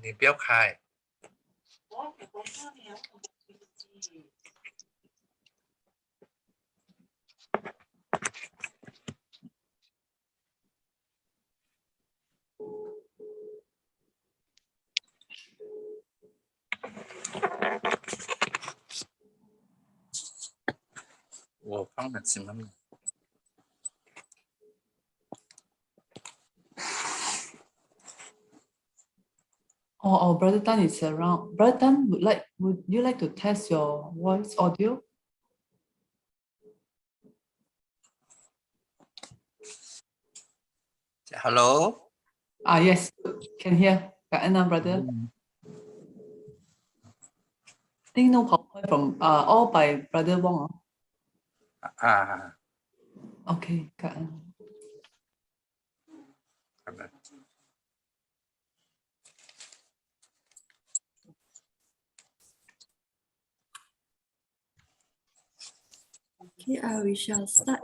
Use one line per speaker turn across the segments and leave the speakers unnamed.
你不要开。我放了什么？Oh,
Brother Tan is around. Brother Tan, would you like to test your voice audio?
Hello.
Yes, can hear. Brother. I think no PowerPoint from all by Brother Wong. Okay, Kak An.
Okay, we shall start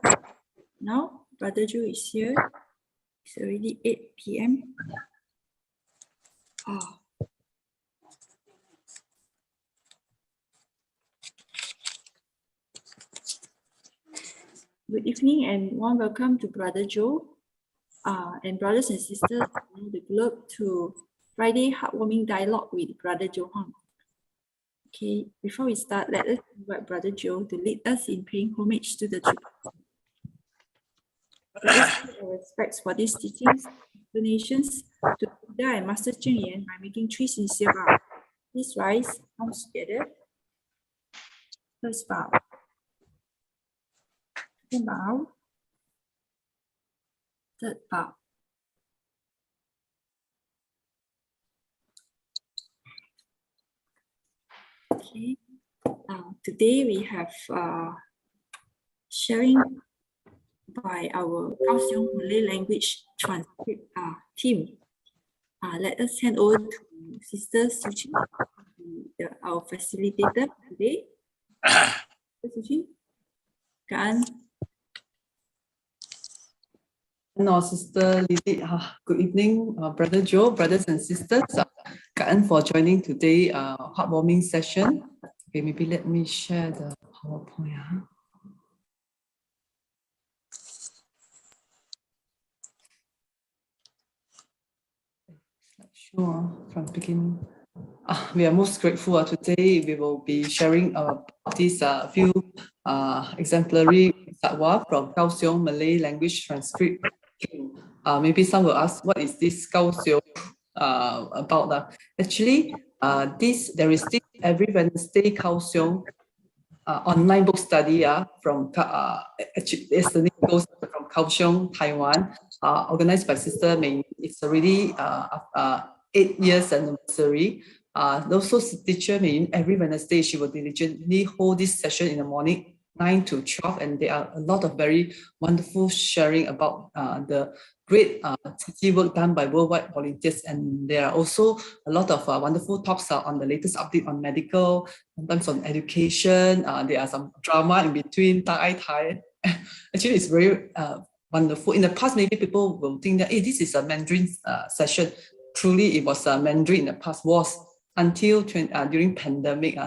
now. Brother Joe is here. It's already 8 p.m. Good evening and warm welcome to Brother Joe and brothers and sisters around the globe to Friday Heartwarming Dialogue with Brother Joe Huang. Okay, before we start, let us invite Brother Joe to lead us in paying homage to the truth. Let us pay our respects for these teachings, donations to Buddha and Master Cheng Yen by making 3 sincere vows. Please rise, arms together. First bow. Second bow. Third bow. Okay. Today we have sharing by our Kaohsiung Malay language transcript team. Let us hand over to Sister Suchi, our facilitator today. Sister Suchi, Kak An.
No, Sister Lily. Good evening, Brother Joe, brothers and sisters. Kak An for joining today heartwarming session. Okay, maybe let me share the PowerPoint. Sure, from beginning. We are most grateful today. We will be sharing these few exemplary satwa from Kaohsiung Malay language transcript. Maybe some will ask, what is this Kaohsiung about? Actually, there is this every Wednesday Kaohsiung online book study from yesterday goes from Kaohsiung, Taiwan, organized by Sister Mei. It's already 8 years anniversary. Also, Teacher Mei, every Wednesday she will diligently hold this session in the morning, 9 to 12, and there are a lot of very wonderful sharing about the great city work done by worldwide volunteers, and there are also a lot of wonderful talks on the latest update on medical, sometimes on education. There are some drama in between, Tai. Actually, it's very wonderful. In the past, maybe people will think that, hey, this is a Mandarin session. Truly, it was Mandarin in the past, was until during pandemic,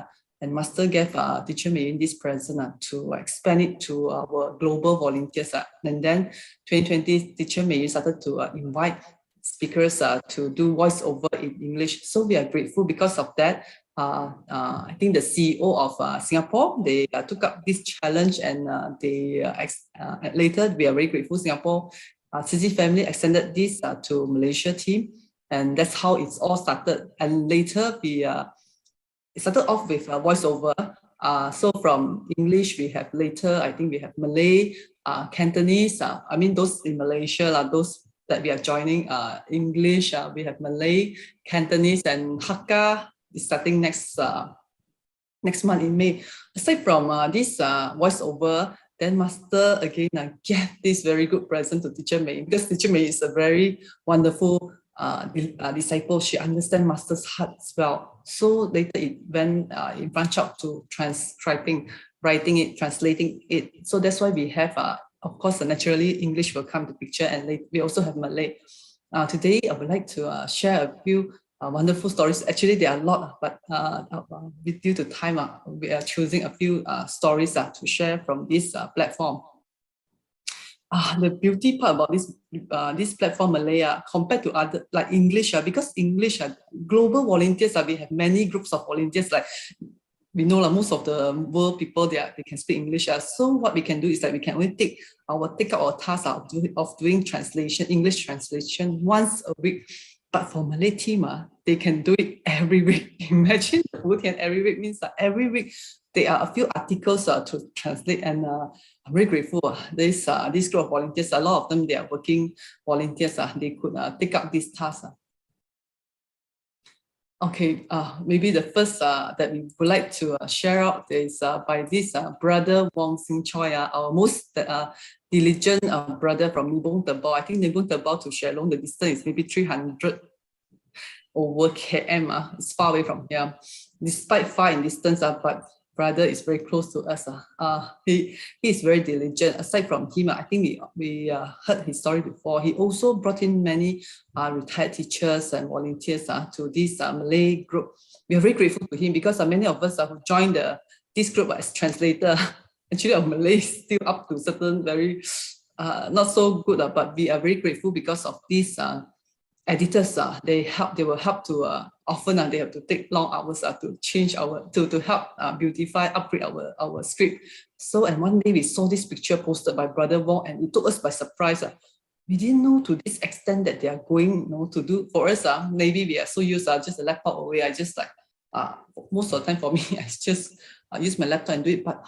and Master gave Teacher Mei this present to expand it to our global volunteers. And then 2020, Teacher Mei started to invite speakers to do voiceover in English. So we are grateful because of that. I think the CEO of Singapore, they took up this challenge, and later we are very grateful. Singapore City family extended this to Malaysia team, and that's how it's all started. And later it started off with voiceover. So from English, we have later, I think we have Malay, Cantonese. I mean, those in Malaysia, those that we are joining, English, we have Malay, Cantonese, and Hakka is starting next month in May. Aside from this voiceover, then Master again gave this very good present to Teacher Mei, because Teacher Mei is a very wonderful disciple. She understands Master's heart as well. So later it branched out to transcribing, writing it, translating it. So that's why we have, of course, naturally English will come to picture, and we also have Malay. Today, I would like to share a few wonderful stories. Actually, there are a lot, but due to time, we are choosing a few stories to share from this platform. The beauty part about this platform, Malay, compared to other like English, because English, global volunteers, we have many groups of volunteers. Like we know most of the world people they can speak English. So what we can do is that we can only take up our task of doing translation, English translation once a week. But for Malay team, they can do it every week. Imagine every week means that every week there are a few articles to translate, and I'm very grateful. This group of volunteers, a lot of them, they are working volunteers. They could take up this task. Okay, maybe the first that we would like to share out is by this brother Wang Xing Choi, our most diligent brother from Nibong Tebao. I think Nibong Tebao to Shillong, the distance is maybe 300 over km. It's far away from here. Despite far in distance, but brother is very close to us. He is very diligent. Aside from him, I think we heard his story before. He also brought in many retired teachers and volunteers to this Malay group. We are very grateful to him because many of us who joined this group as translator. Actually, our Malay is still up to certain very not so good, but we are very grateful because of these editors. They will help to often they have to take long hours to change to help beautify, upgrade our script. So, and one day we saw this picture posted by Brother Wong, and it took us by surprise. We didn't know to this extent that they are going to do for us. Maybe we are so used just a laptop away. I just like most of the time for me, I just use my laptop and do it. But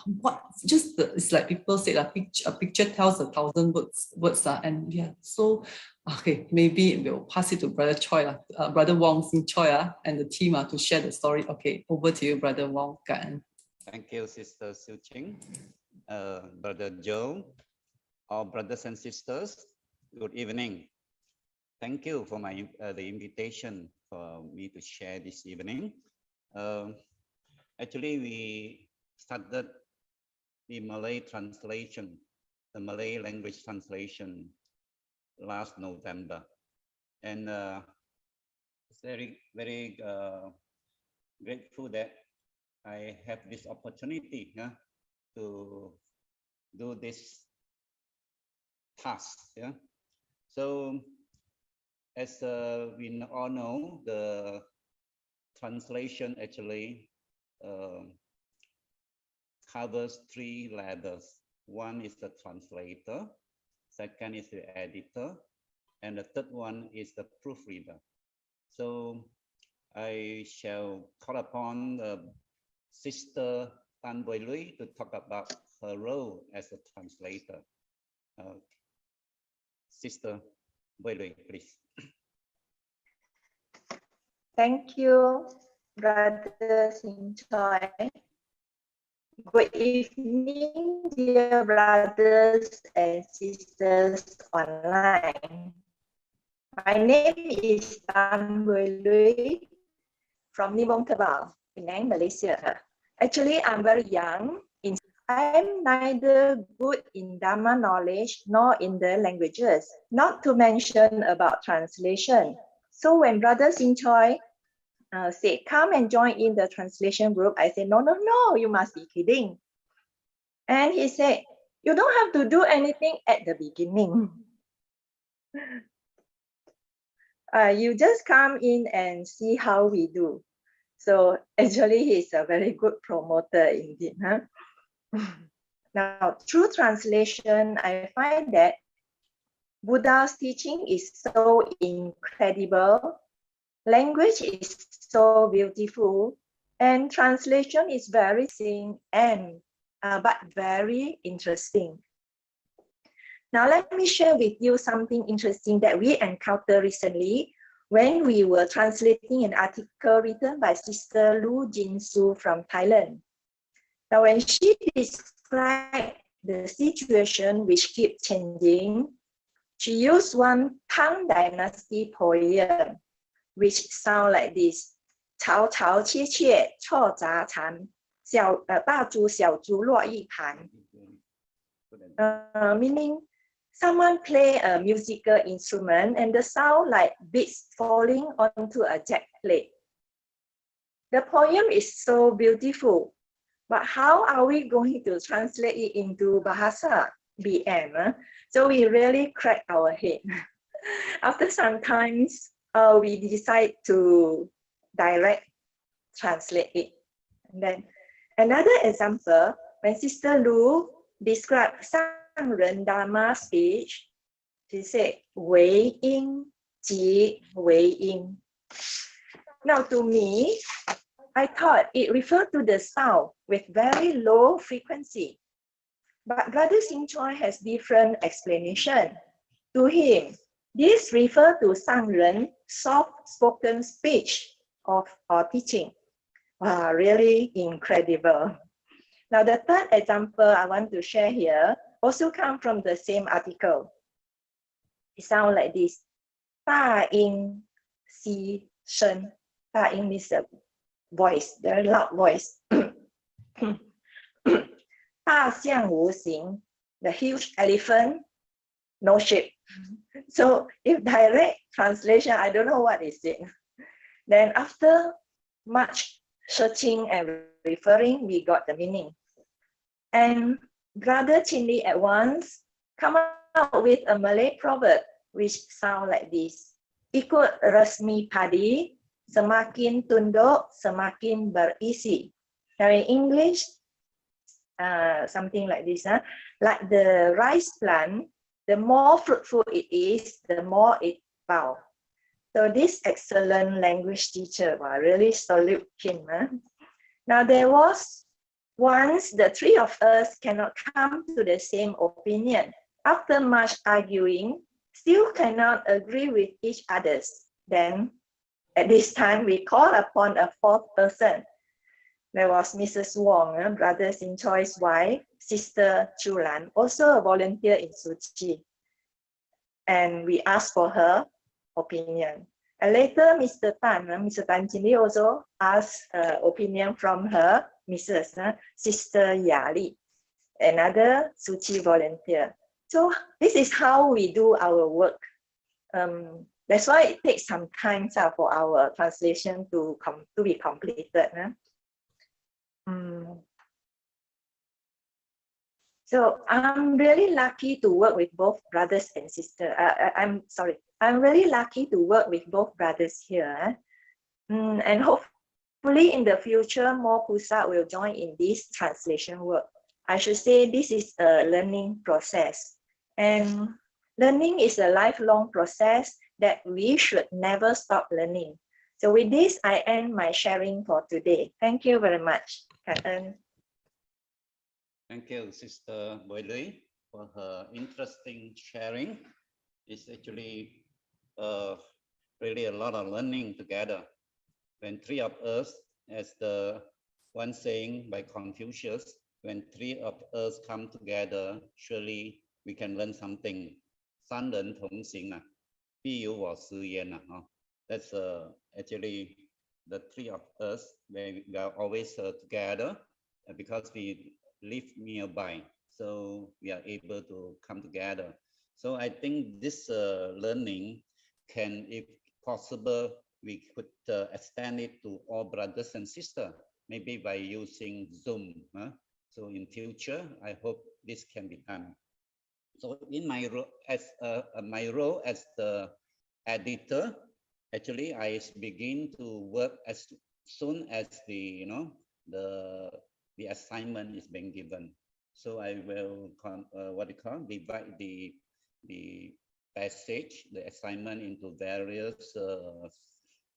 it's like people say a picture tells 1,000 words. And yeah, so okay, maybe we'll pass it to Brother Choi, Brother Wong Xing Choi, and the team to share the story. Okay, over to you, Brother Wong.
Thank you, Sister Siu Ching, Brother Joe, all brothers and sisters. Good evening. Thank you for the invitation for me to share this evening. Actually, we started the Malay translation, the Malay language translation last November, and it's very grateful that I have this opportunity to do this task. So as we all know, the translation actually covers 3 levels. One is the translator, second is the editor, and the third one is the proofreader. So I shall call upon Sister Tan Boy Lui to talk about her role as a translator. Sister Boy Lui, please.
Thank you, Brother Xing Choi. Good evening, dear brothers and sisters online. My name is Tan Boy Lui from Nibong Tebao, Penang, Malaysia. Actually, I'm very young. I'm neither good in Dharma knowledge nor in the languages, not to mention about translation. So when Brother Xing Choi said, come and join in the translation group, I said, no, you must be kidding. And he said, you don't have to do anything at the beginning. You just come in and see how we do. So actually, he's a very good promoter indeed. Now, through translation, I find that Buddha's teaching is so incredible, language is so beautiful, and translation is very simple but very interesting. Now, let me share with you something interesting that we encountered recently when we were translating an article written by Sister Lu Jin-su from Thailand. Now, when she described the situation which keeps changing, she used one Tang Dynasty poem, which sounds like this: 潮潮切切错杂缠，大珠小珠落一盘. Meaning someone play a musical instrument and the sound like beads falling onto a jack plate. The poem is so beautiful, but how are we going to translate it into Bahasa BM? So we really crack our head. After some times, we decide to direct translate it. And then another example, when Sister Lu described Sangren Dharma speech, she said, Wei Ying, Ji Wei Ying. Now to me, I thought it referred to the sound with very low frequency. But Brother Xing Choi has different explanation. To him, this refers to Sangren soft-spoken speech or teaching. Wow, really incredible. Now the third example I want to share here also comes from the same article. It sounds like this. 大音希声. 大音 means a voice, very loud voice. 大象无形, the huge elephant, no shape. So if direct translation, I don't know what is it. Then after much searching and referring, we got the meaning. And Brother Chinli at once come out with a Malay proverb which sound like this. Ikut resmi padi, semakin tunduk, semakin berisi. Now in English, something like this. Like the rice plant, the more fruitful it is, the more it bows. So this excellent language teacher, well, really salute him. Now there was once the three of us cannot come to the same opinion. After much arguing, still cannot agree with each other. Then at this time, we call upon a fourth person. There was Mrs. Huang, Brother Xing Choi's wife, Sister Chulan, also a volunteer in Suchi. And we asked for her opinion. And later, Mr. Tan Jimmy also asked opinion from her Mrs. Sister Yali, another Suchi volunteer. So this is how we do our work. That's why it takes some time for our translation to be completed. So I'm really lucky to work with both brothers and sisters. I'm really lucky to work with both brothers here. And hopefully in the future, more Pusa will join in this translation work. I should say this is a learning process. And learning is a lifelong process that we should never stop learning. So with this, I end my sharing for today. Thank you very much.
Thank you, Sister Boylui, for her interesting sharing. It's actually really a lot of learning together. When three of us, as the one saying by Confucius, when three of us come together, surely we can learn something. 三人同行啊，必有我师焉啊。That's actually the three of us. We are always together because we live nearby, so we are able to come together. So I think this learning can, if possible, we could extend it to all brothers and sisters, maybe by using Zoom. So in future, I hope this can be done. So in my role as the editor, actually I begin to work as soon as the the assignment is being given. So I will divide the passage, the assignment into various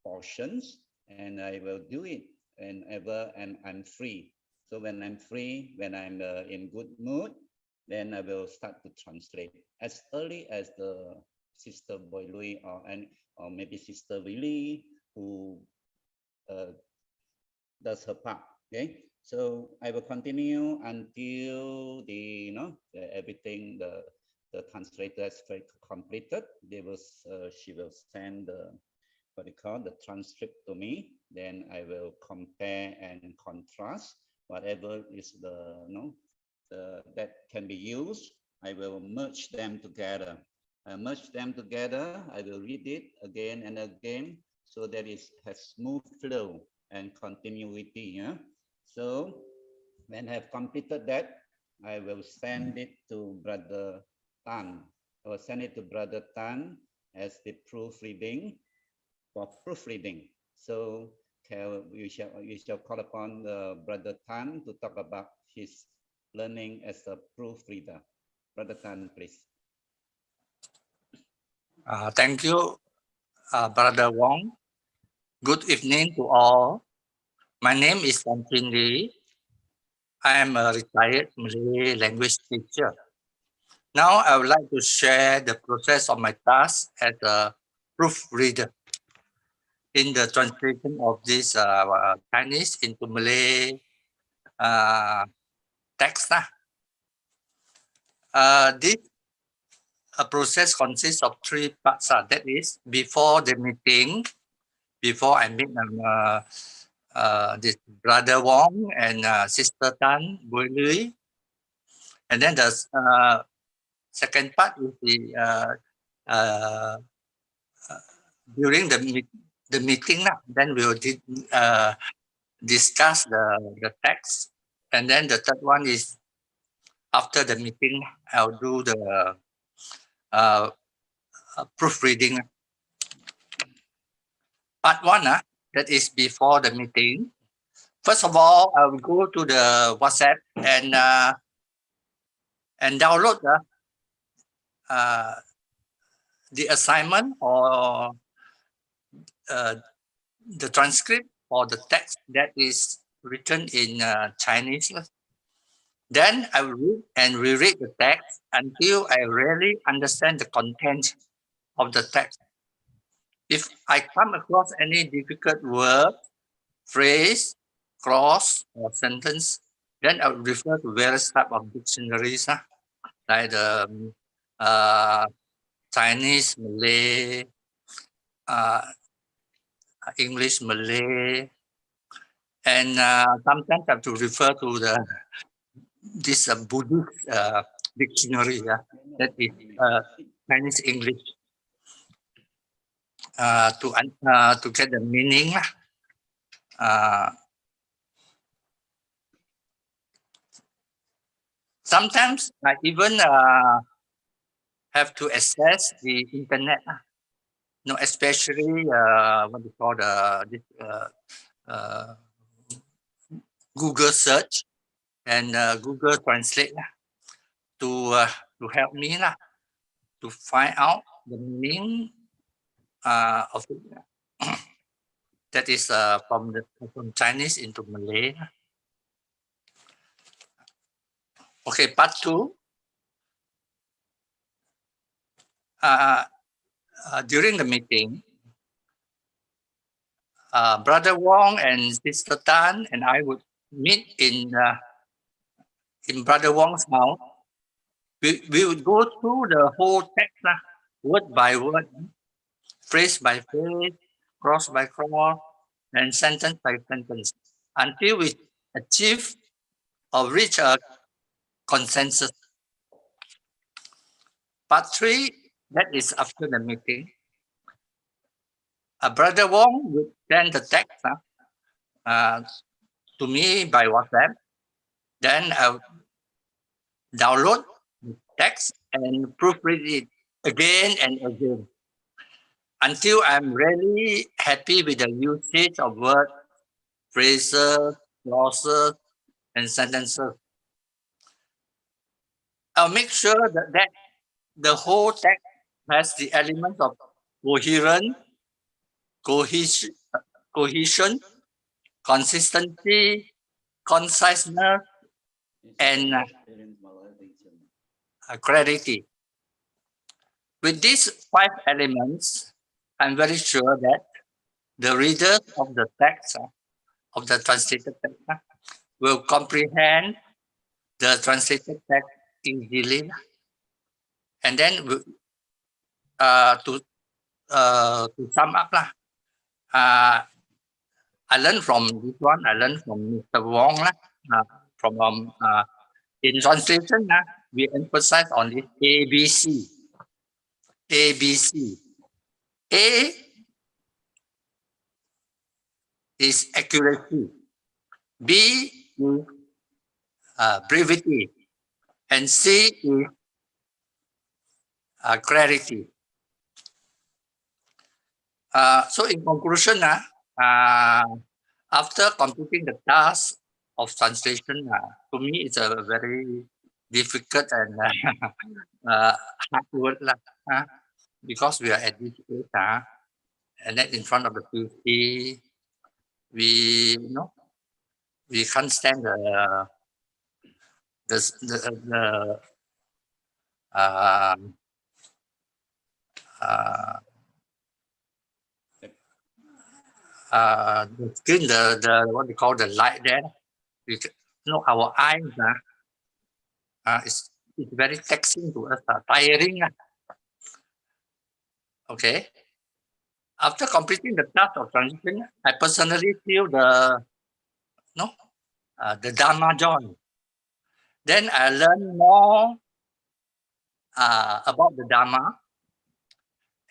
portions, and I will do it whenever I'm free. So when I'm free, when I'm in good mood, then I will start to translate as early as the Sister Boylui or maybe Sister Willie who does her part. Okay, so I will continue until everything the translator has completed. She will send the transcript to me. Then I will compare and contrast whatever is that can be used. I will merge them together. Merge them together, I will read it again and again so that it has smooth flow and continuity. Yeah? So when I have completed that, I will send it to Brother Tan. I will send it to Brother Tan as the proofreading for proofreading. So you shall call upon Brother Tan to talk about his learning as a proofreader. Brother Tan, please.
Thank you, Brother Wong. Good evening to all. My name is Tan Chin Lee. I am a retired Malay language teacher. Now I would like to share the process of my task as a proofreader in the translation of this Chinese into Malay text. This process consists of 3 parts. That is, before the meeting, before I meet this Brother Wong and Sister Tan Bui Lui. And then the second part is during the meeting. Then we will discuss the text. And then the third one is after the meeting, I'll do the proofreading. Part 1, that is before the meeting. First of all, I will go to the WhatsApp and download the assignment or the transcript or the text that is written in Chinese. Then I will read and reread the text until I really understand the content of the text. If I come across any difficult word, phrase, clause, or sentence, then I will refer to various types of dictionaries, like the Chinese, Malay, English, Malay, and sometimes I have to refer to this Buddhist dictionary, that is Chinese English, to get the meaning. Sometimes I even have to access the internet, especially what we call Google search and Google Translate to help me to find out the meaning of it. That is from Chinese into Malay. Okay, part 2. During the meeting, Brother Wong and Sister Tan and I would meet in Brother Wong's house. We would go through the whole text, word by word, phrase by phrase, cross by cross, and sentence by sentence, until we achieve or reach a consensus. Part 3, that is after the meeting. Brother Wong would send the text to me by WhatsApp. Then I'll download the text and proofread it again and again until I'm really happy with the usage of words, phrases, clauses, and sentences. I'll make sure that the whole text has the elements of coherence, cohesion, consistency, conciseness, and clarity. With these 5 elements, I'm very sure that the readers of the text, of the translated text, will comprehend the translated text easily. And then to sum up, I learned from this one. I learned from Mr. Wong. In translation, we emphasize on this ABC. ABC. A is accuracy. B is brevity. And C is clarity. So in conclusion, after completing the task of translation, to me it's a very difficult and hard work because we are at this age, and then in front of the PC, we we can't stand the uh, the screen, the what we call the light there. We, our eyes it's very taxing to us, tiring. Okay. After completing the task of translation, I personally feel the Dharma joy. Then I learn more about the Dharma,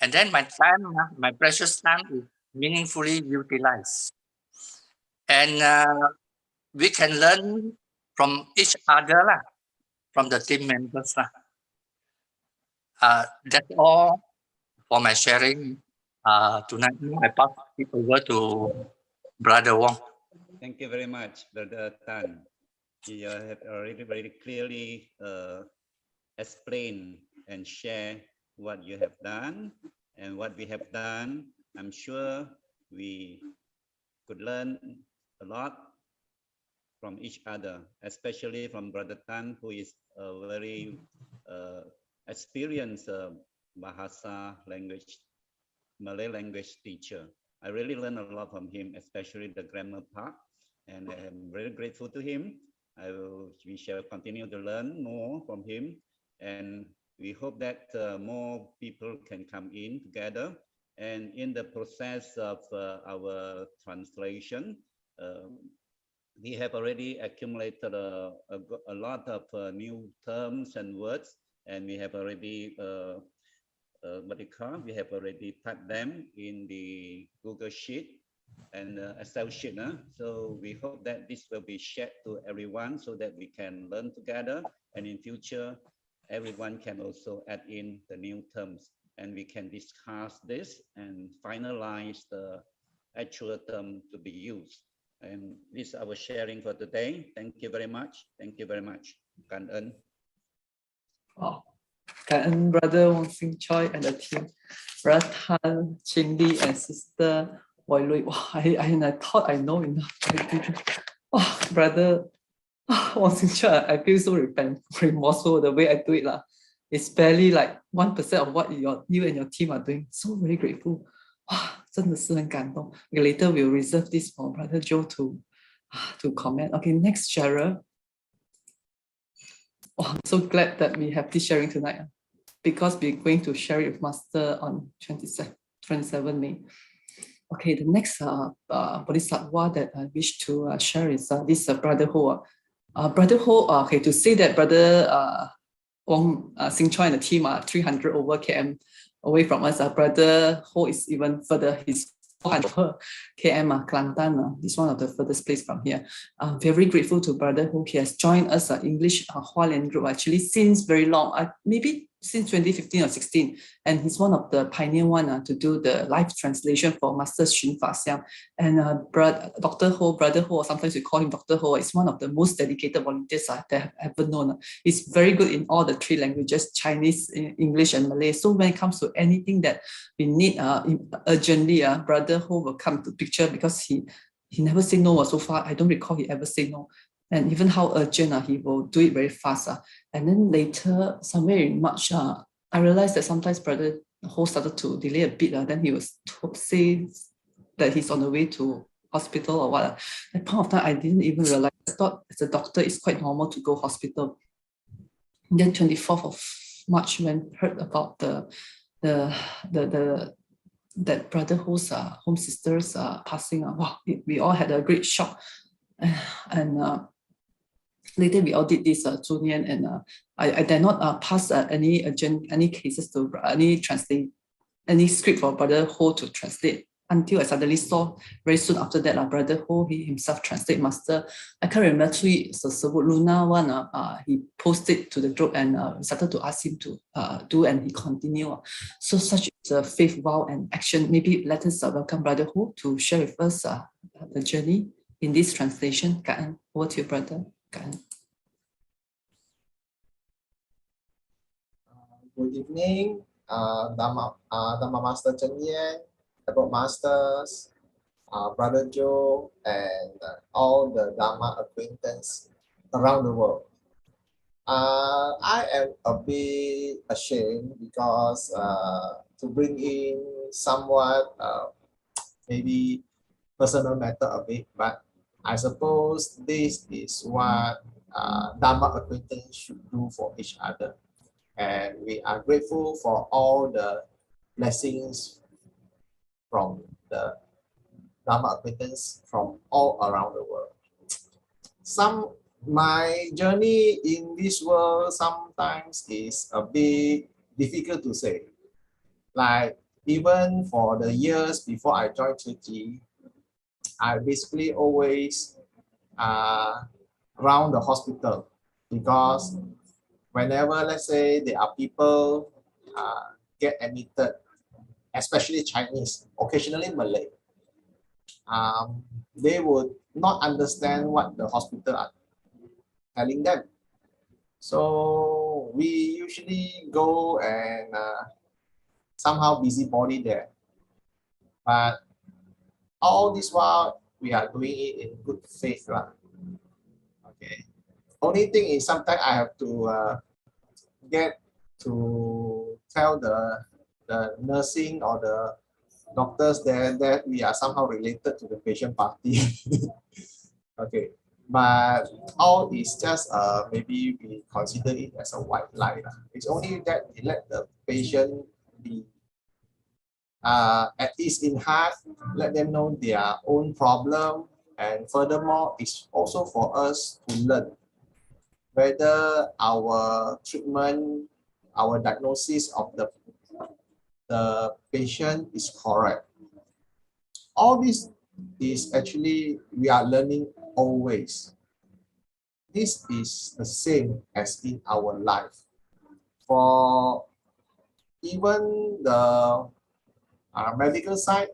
and then my time, my precious time, is meaningfully utilized, and we can learn from each other, from the team members. That's all for my sharing tonight. I pass it over to Brother Wong.
Thank you very much, Brother Tan. You have already very clearly explained and share what you have done and what we have done. I'm sure we could learn a lot from each other, especially from Brother Tan, who is a very experienced Bahasa language, Malay language teacher. I really learned a lot from him, especially the grammar part, and I am very grateful to him. We shall continue to learn more from him, and we hope that more people can come in together. And in the process of our translation, we have already accumulated a lot of new terms and words, and we have already we have already typed them in the Google Sheet and Excel sheet. So we hope that this will be shared to everyone so that we can learn together, and in future everyone can also add in the new terms, and we can discuss this and finalize the actual term to be used. And this is our sharing for today. Thank you very much. Thank you very much. Cảm ơn.
Cảm ơn Brother Wong Sing Choi and the team, Brother Tan, Chin Lee, and Sister Wai Lui. I thought I know enough. Brother Wong Sing Choi, I feel so remorseful the way I do it. It's barely like 1% of what you and your team are doing. So very grateful. 真的是很感动. Okay, later we'll reserve this for Brother Joe to comment. Okay, next sharer. I'm so glad that we have this sharing tonight, because we're going to share it with Master on 27 May. Okay, the next Bodhisattva that I wish to share is this Brother Ho. Brother Ho, okay, to say that Brother Wong Sing Choi and the team are 300 over km away from us. Brother Ho is even further. He's 400 km, Kelantan. This is one of the furthest place from here. I'm very grateful to Brother Ho. He has joined us English Huang group actually since very long, maybe since 2015 or 16, and he's one of the pioneer one to do the live translation for Master Xun Fa Xiang. And Dr. Ho, Brother Ho, sometimes we call him Dr. Ho, is one of the most dedicated volunteers that I have ever known. He's very good in all the three languages, Chinese, English, and Malay. So when it comes to anything that we need urgently, Brother Ho will come to picture, because he never say no. So far, I don't recall he ever say no. And even how urgent, he will do it very fast. And then later, somewhere in March, I realized that sometimes Brother Ho started to delay a bit. Then he was say that he's on the way to hospital or what. At that point of time, I didn't even realize. I thought as a doctor, it's quite normal to go hospital. And then 24th of March, when I heard about that Brother Ho's home sisters passing, wow, we all had a great shock. And later we audit this Junian, and I did not pass any cases to any script for Brother Ho to translate, until I suddenly saw very soon after that Brother Ho, he himself translate master. I can't remember actually the Sebut Luna one. He posted to the group, and started to ask him to do, and he continued. So such is a faith, vow, and action. Maybe let us welcome Brother Ho to share with us the journey in this translation. Ka'an, over to you, Brother. Ka'an.
Good evening, Dhamma Master Chen Yan, Abbot Masters, Brother Joe, and all the Dhamma acquaintance around the world. I am a bit ashamed because to bring in somewhat maybe personal matter a bit, but I suppose this is what Dhamma acquaintance should do for each other. And we are grateful for all the blessings from the Dhamma acquaintance from all around the world. My journey in this world sometimes is a bit difficult to say. Like even for the years before I joined Church, I basically always around the hospital, because whenever, let's say, there are people get admitted, especially Chinese, occasionally Malay, they would not understand what the hospital are telling them. So we usually go and somehow busybody there. But all this while, we are doing it in good faith. Okay. Only thing is sometimes I have to get to tell the nursing or the doctors there that we are somehow related to the patient party. Okay, but all is just maybe we consider it as a white lie. It's only that we let the patient be at ease in heart, let them know their own problem, and furthermore, it's also for us to learn whether our treatment, our diagnosis of the patient is correct. All this is actually, we are learning always. This is the same as in our life. For even the medical side,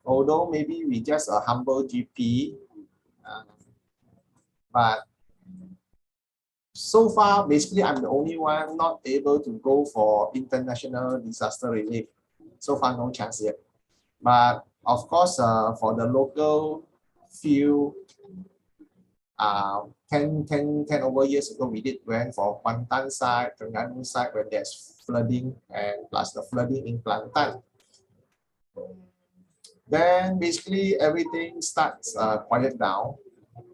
although maybe we just a humble GP, but so far, basically, I'm the only one not able to go for international disaster relief. So far, no chance yet. But of course, for the local few, 10 over years ago, we did went for Kuantan side, Terengganu side, where there's flooding, and plus the flooding in Kelantan. Then basically everything starts quiet down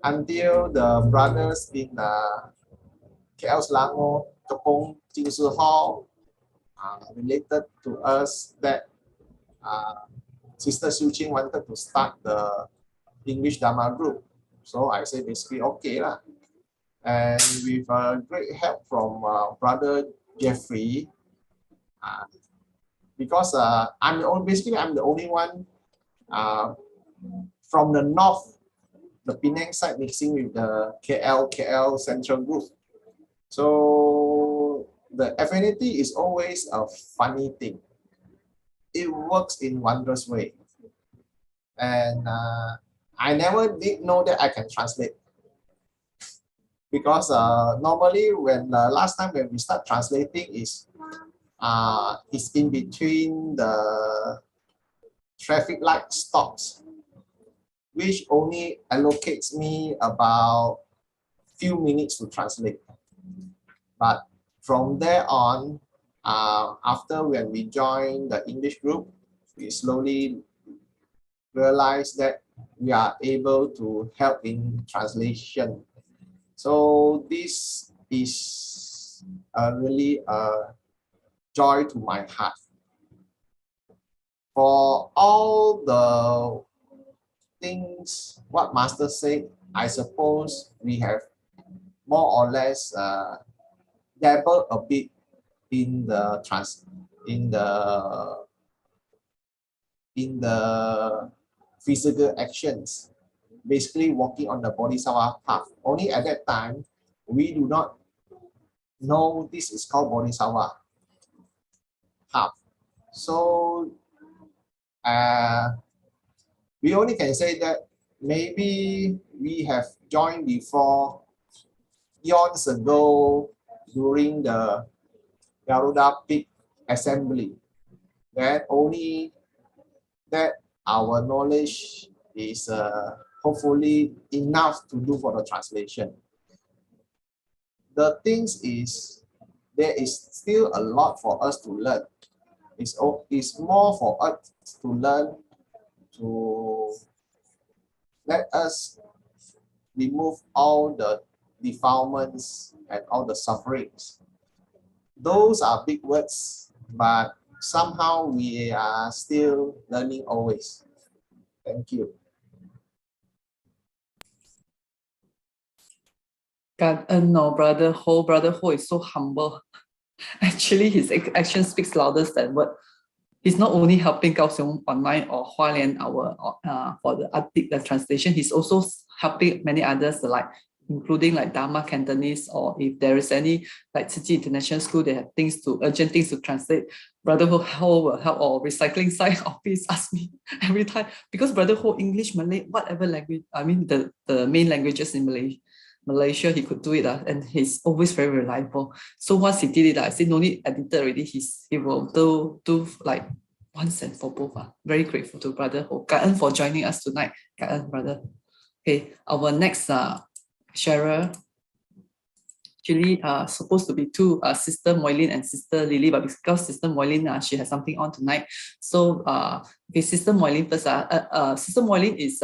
until the brothers in KL Selangor, Kepong, Jingsu Hall related to us that Sister Siu Ching wanted to start the English Dharma group. So I say basically okay lah. And with great help from Brother Jeffrey, because I'm the only one from the north, the Penang side mixing with the KL Central group. So the affinity is always a funny thing. It works in wondrous way. And I never did know that I can translate. Because normally when last time when we start translating is it's in between the traffic light stops, which only allocates me about few minutes to translate. But from there on, after when we joined the English group, we slowly realized that we are able to help in translation. So this is really a joy to my heart. For all the things what Master said, I suppose we have more or less dabble a bit in the physical actions, basically walking on the bodhisattva path. Only at that time, we do not know this is called bodhisattva path. So we only can say that maybe we have joined before eons ago during the Garuda Peak assembly. Then only that our knowledge is hopefully enough to do for the translation. The things is, there is still a lot for us to learn. It's more for us to learn to let us remove all the defilements and all the sufferings. Those are big words, but somehow we are still learning always. Thank you.
No, Brother Ho is so humble. Actually, his action speaks louder than word. He's not only helping Kaohsiung Online or Hualien for the translation, he's also helping many others, like including like Dharma Cantonese, or if there is any like Tzu Chi International School, they have urgent things to translate. Brother Ho will help, or recycling side office ask me every time, because Brother Ho, English, Malay, whatever language, I mean the main languages in Malaysia, he could do it, and he's always very reliable. So once he did it, I said no need editor already. He will do like once and for both. Very grateful to Brother Ho. Ka En for joining us tonight. Ka En, brother. Okay, our next sharer. Actually, supposed to be two, Sister Moylin and Sister Lily, but because Sister Moylin, she has something on tonight. So, okay, Sister Moylin first. Sister Moylin is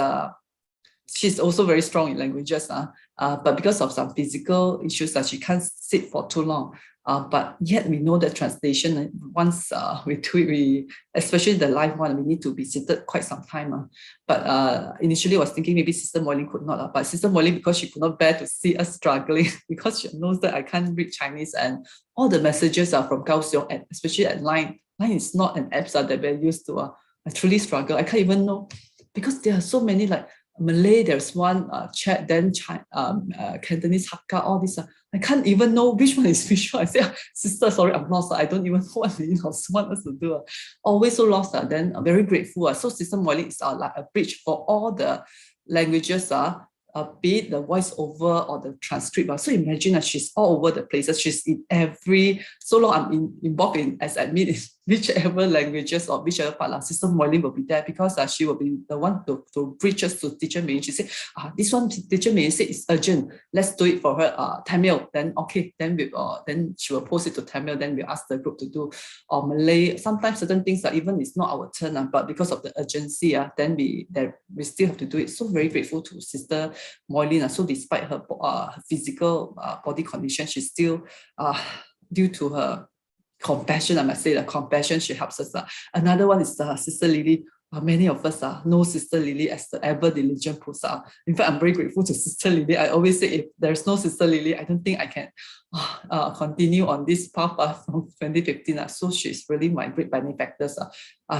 she's also very strong in languages, but because of some physical issues, she can't sit for too long. But yet we know that translation, once we do it, especially the live one, we need to be seated quite some time. But initially I was thinking maybe Sister Moylin could not, but Sister Moylin, because she could not bear to see us struggling, because she knows that I can't read Chinese, and all the messages are from Kaohsiung, and especially at Line. Line is not an app that we're used to. I truly struggle. I can't even know, because there are so many, like Malay, there's one chat, then Cantonese, Hakka, all this. I can't even know which one is which one. I say, sister, sorry, I'm lost. I don't even know what you want us to do. Always so lost. Then I'm very grateful. So Sister Moylin is like a bridge for all the languages, be it the voiceover or the transcript. So imagine that she's all over the places. She's in every, so long I'm involved in as admin in whichever languages or whichever part, Sister Moylin will be there, because she will be the one to bridge us to Teacher Mei. She said, this one Teacher Mei said it's urgent. Let's do it for her. Tamil, then okay, then she will post it to Tamil. Then we ask the group to do, or Malay. Sometimes certain things even it's not our turn, but because of the urgency, then we still have to do it. So very grateful to Sister Moylin. So despite her physical body condition, she's still due to her compassion, I must say, the compassion, she helps us. Another one is Sister Lily. Many of us know Sister Lily as the ever diligent Pusa. In fact, I'm very grateful to Sister Lily. I always say, if there's no Sister Lily, I don't think I can continue on this path from 2015. So she's really my great benefactors.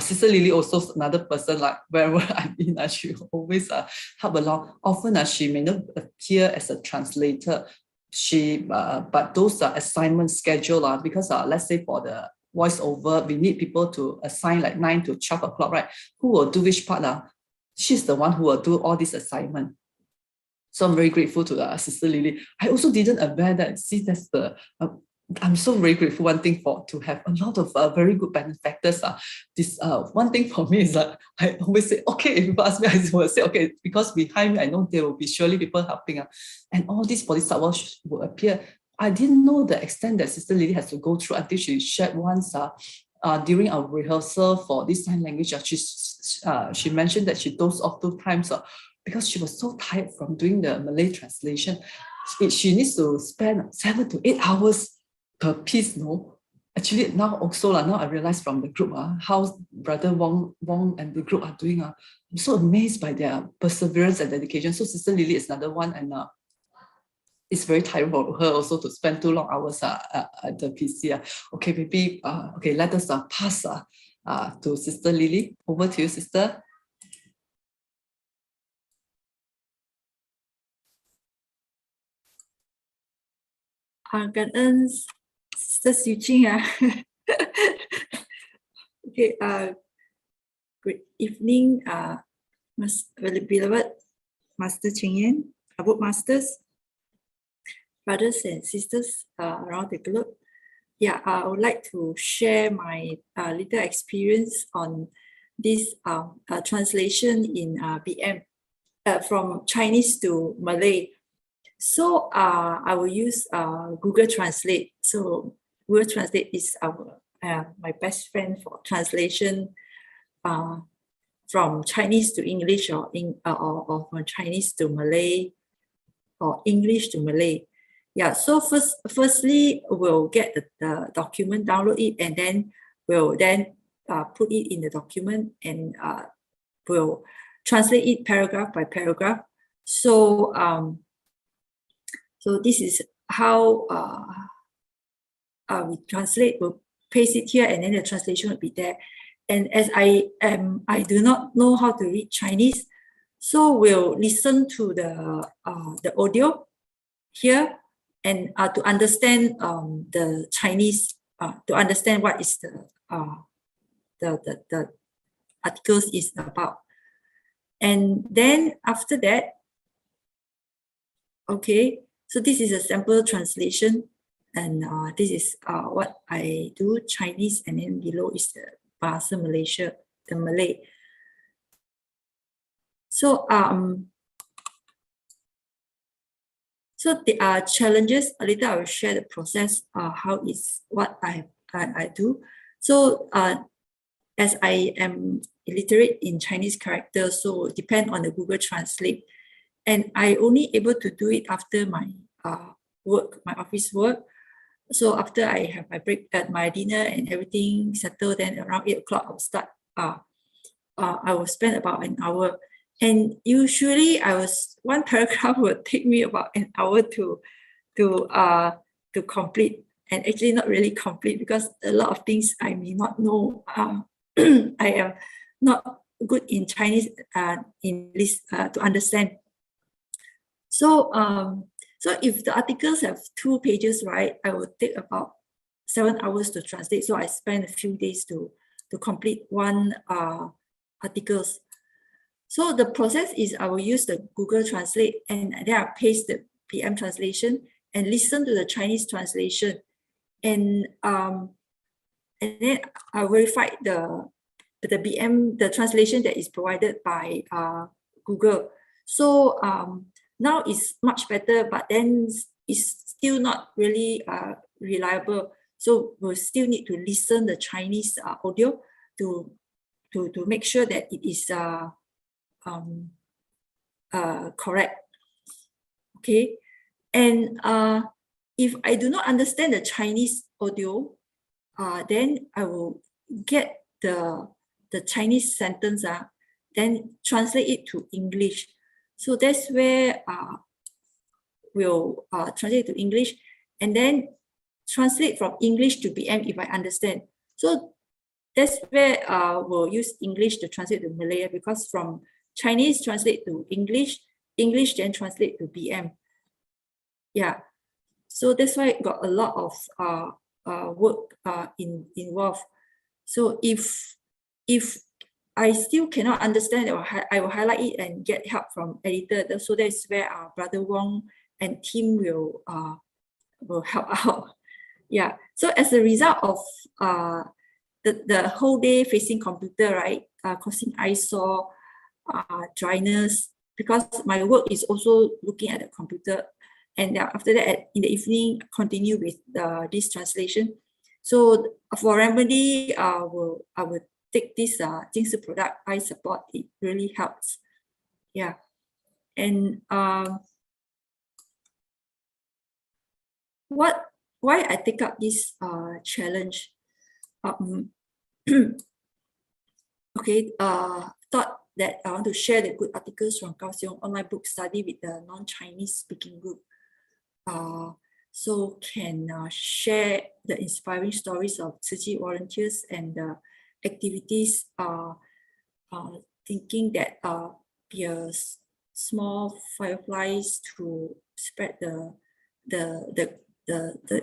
Sister Lily also another person, like wherever I'm in, she always help along. Often she may not appear as a translator, but those assignment schedule, because let's say for the voiceover, we need people to assign like 9 to 12 o'clock, right? Who will do which part? She's the one who will do all this assignment. So I'm very grateful to Sister Lily. I also didn't aware that, see, that's the, I'm so very grateful, one thing, to have a lot of very good benefactors. This one thing for me is that I always say, okay, if people ask me, I will say, okay, because behind me, I know there will be surely people helping. And all these bodhisattvas will appear. I didn't know the extent that Sister Lily has to go through until she shared once during our rehearsal for this sign language. She mentioned that she dozed off 2 times because she was so tired from doing the Malay translation. She needs to spend 7 to 8 hours per piece. No, actually now also now I realize from the group how Brother Wong and the group are doing. I'm so amazed by their perseverance and dedication. So Sister Lily is another one, and it's very tiring for her also to spend too long hours at the PC. Okay, maybe okay, let us pass to Sister Lily. Over to you, Sister.
Cảm ơn Sister Xu Jing. Okay, good evening, beloved Master Cheng Yen, book masters, brothers and sisters around the globe. Yeah, I would like to share my little experience on this translation in BM from Chinese to Malay. So I will use Google Translate. So Google Translate is our my best friend for translation from Chinese to English or from Chinese to Malay or English to Malay. Yeah, so firstly, we'll get the document, download it, and then we'll then put it in the document and we'll translate it paragraph by paragraph. So so this is how we translate. We'll paste it here, and then the translation will be there. And as I do not know how to read Chinese, so we'll listen to the audio here and to understand the Chinese, to understand what is the articles is about. And then after that, okay, so this is a sample translation, and this is what I do, Chinese, and then below is the Bahasa Malaysia, the Malay. So so there are challenges. Later I will share the process, how is what I do. So as I am illiterate in Chinese characters, so depend on the Google Translate, and I only able to do it after my work, my office work. So after I have my break at my dinner and everything settled, then around 8 o'clock I'll start. I will spend about an hour, and usually one paragraph will take me about an hour to complete, and actually not really complete because a lot of things I may not know. I am not good in Chinese in this to understand. So so if the articles have 2 pages, right, I will take about 7 hours to translate. So I spend a few days to complete one articles. So the process is I will use the Google Translate, and then I paste the PM translation and listen to the Chinese translation, and then I verify the BM, the translation that is provided by Google. So now it's much better, but then it's still not really reliable. So we'll still need to listen the Chinese audio to make sure that it is correct. Okay, and if I do not understand the Chinese audio, then I will get the Chinese sentence, then translate it to English. So that's where we'll translate to English, and then translate from English to BM if I understand. So that's where we'll use English to translate to Malay, because from Chinese translate to English, English then translate to BM. Yeah, so that's why it got a lot of work involved. So if I still cannot understand, I will highlight it and get help from editor. So that's where our brother Wang and team will help out. Yeah. So as a result of the whole day facing computer, right, causing eyesore, dryness, because my work is also looking at the computer, and after that in the evening continue with this translation. So for remedy, I will take this Jingsi product eye support. It really helps. Yeah, and why I take up this challenge? Okay, thought that I want to share the good articles from Kaohsiung online book study with the non-Chinese speaking group. so can share the inspiring stories of Tzu Chi volunteers and the activities, thinking that be a small fireflies to spread the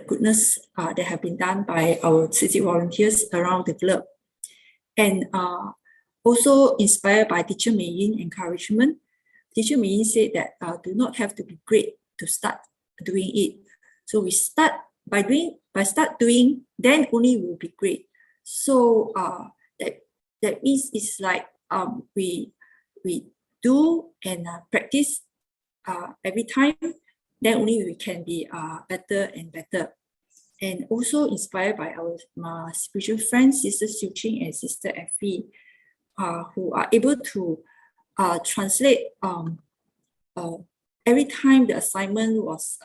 goodness that have been done by our Tzu Chi volunteers around the globe. And also inspired by Teacher Mei Yin encouragement. Teacher Mei Yin said that do not have to be great to start doing it. So we start by doing, then only will be great. So that means it's like we do and practice every time, then only we can be better and better. And also inspired by our spiritual friends, Sister Siu Ching and Sister Effie, who are able to translate every time the assignment was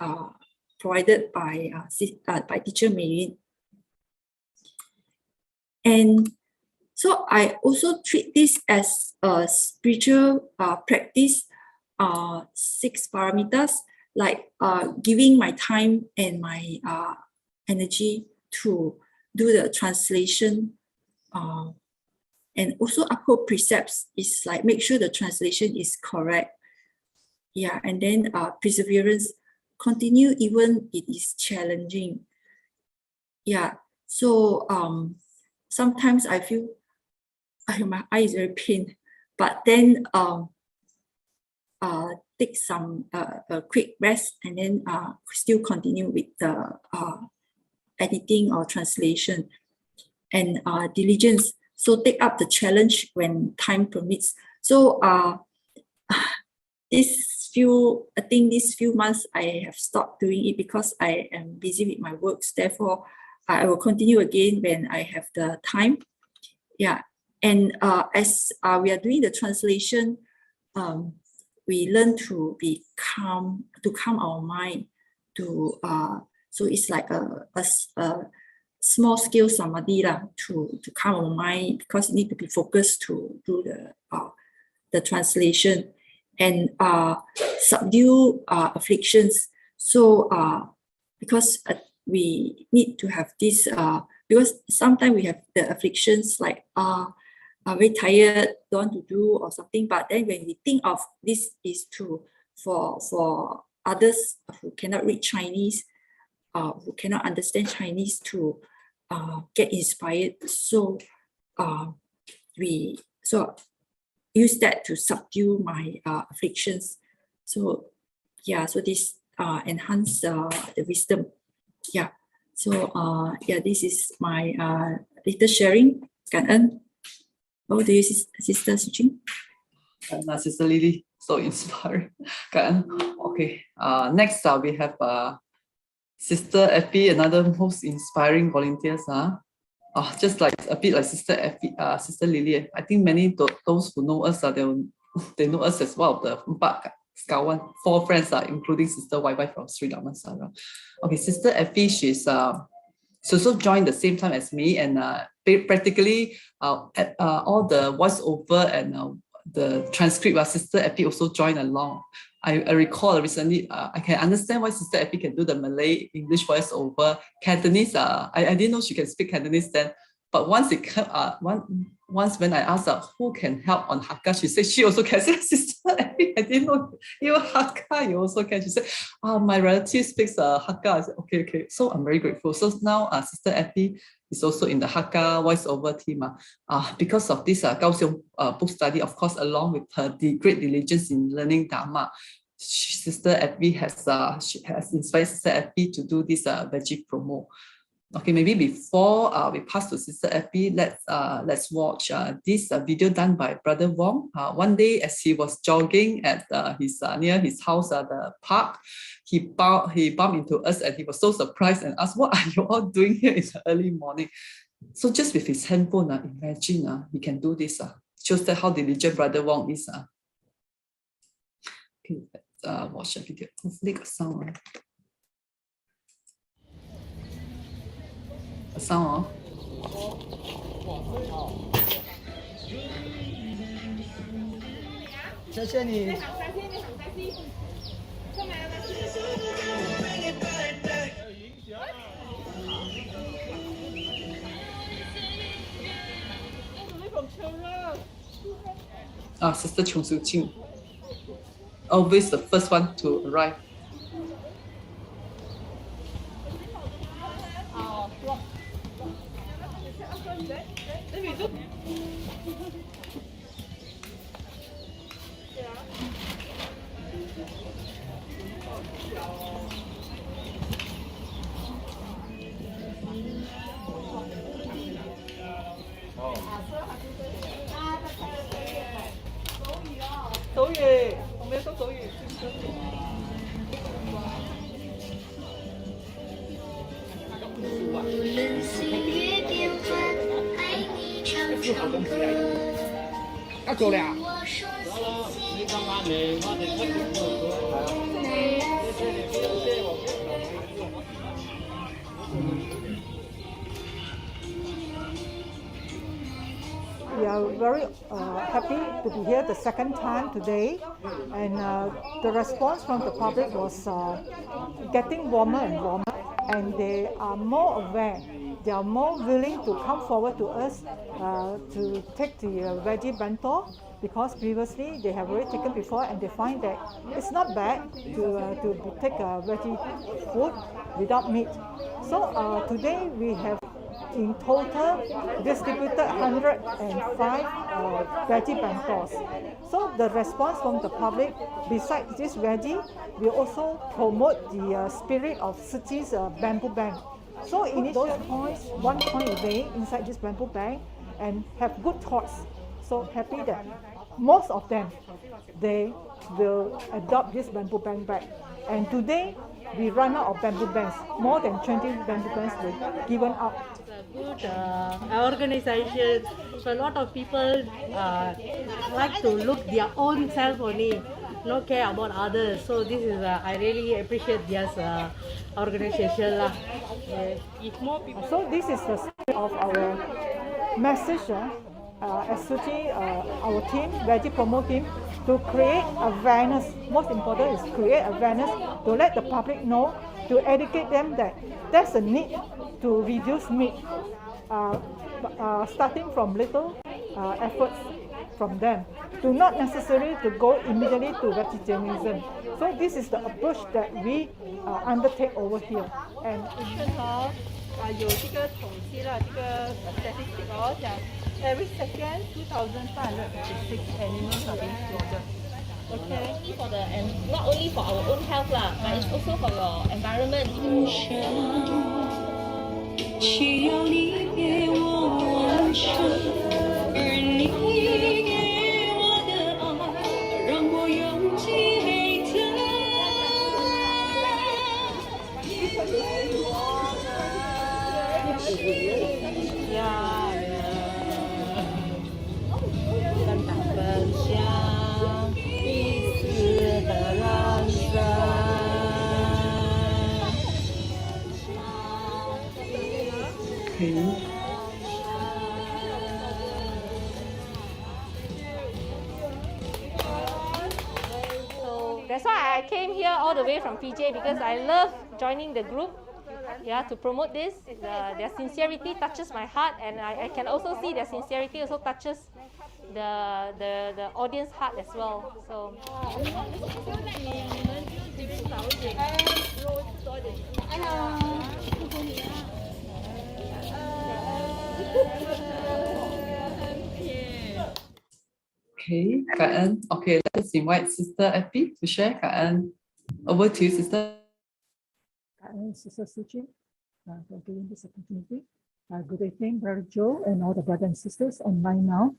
provided by Teacher Mei Yin. And so I also treat this as a spiritual practice, 6 parameters, like giving my time and my energy to do the translation, and also uphold precepts is like make sure the translation is correct. Yeah, and then perseverance, continue even it is challenging. Yeah, so sometimes I feel my eye is very pain, but then take some a quick rest and then still continue with the editing or translation, and diligence. So take up the challenge when time permits. So these few months I have stopped doing it because I am busy with my works. Therefore, I will continue again when I have the time. Yeah, and as we are doing the translation, we learn to be calm, to calm our mind. So it's like a small scale samadhi to calm our mind, because you need to be focused to do the translation, and subdue afflictions. So because we need to have this, because sometimes we have the afflictions like are very tired, don't want to do or something, but then when we think of this is for others who cannot read Chinese, who cannot understand Chinese, to get inspired. So we use that to subdue my afflictions. So yeah, so this enhance the wisdom. Yeah, so yeah, this is my little sharing.感恩. Over to you, Sister Siu Ching.
And Sister Lily, so inspiring. Okay, next we have Sister Effie, another most inspiring volunteers. Just like a bit like Sister Effie, Sister Lily. I think many those who know us, they know us as one of the Sekawan, 4 friends, including Sister YY from Sri Dhammasara. Okay, Sister Effie, she's also joined the same time as me, and practically at all the voiceover and the transcript, Sister Effie also joined along. I recall recently, I can understand why Sister Effie can do the Malay, English voiceover. Cantonese, I didn't know she can speak Cantonese then, but once when I asked her who can help on Hakka, she said she also can. Say, Sister Effie, I didn't know even Hakka you also can. She said, my relative speaks Hakka. I said, okay. So I'm very grateful. So now Sister Effie is also in the Hakka voiceover team. Because of this Kaohsiung book study, of course, along with her great diligence in learning Dharma, Sister Effie has inspired Sister Effie to do this veggie promo. Okay, maybe before we pass to Sister Effie, let's watch this video done by Brother Wong. One day, as he was jogging at near his house at the park, he bumped into us, and he was so surprised and asked, "What are you all doing here in the early morning?" So just with his handphone, imagine he can do this. Shows that how diligent Brother Wong is. Okay, let's watch the video. Hopefully got sound. Sound. 谢谢你。Sister Chung Su Ching, always the first one to arrive.
We are very happy to be here the second time today, and the response from the public was getting warmer and warmer, and they are more aware. They are more willing to come forward to us to take the veggie bento, because previously they have already taken before and they find that it's not bad to take a veggie food without meat. So today we have in total distributed 105 veggie bentos. So the response from the public, besides this veggie, we also promote the spirit of Sichi's bamboo bank. So in those points, 1 point a day inside this bamboo bank, and have good thoughts. So happy that most of them, they will adopt this bamboo bank back. And today, we run out of bamboo banks. More than 20 bamboo banks were given out.
Good organization. So a lot of people like to look their own self only, not care about others. So this is I really appreciate this organization lah. If more people.
So this is the spirit of our message as Suchi, our team, Veggie Promo team, to create awareness. Most important is create awareness to let the public know, to educate them that there's a need to reduce meat, starting from little efforts from them, to not necessarily to go immediately to vegetarianism. So this is the approach that we undertake over here. And
有这个统计了，这个 statistic 讲 every second 2,556 animals are being slaughtered.
Okay. Only for the and not only for our own health lah, but it's also for your environment. 需要你给我完成，而你给我的爱，让我拥挤每天。呀，分享分享彼此的人生。
Okay.
So that's why I came here all the way from PJ, because I love joining the group. Yeah, to promote this. Their sincerity touches my heart, and I can also see their sincerity also touches the audience heart as well. So.
Okay, Kak An. Okay, let's invite Sister Epi to share. Kak An, over to you, Sister.
Sister Suchi, for giving this opportunity. Good evening, Brother Joe, and all the brothers and sisters online now.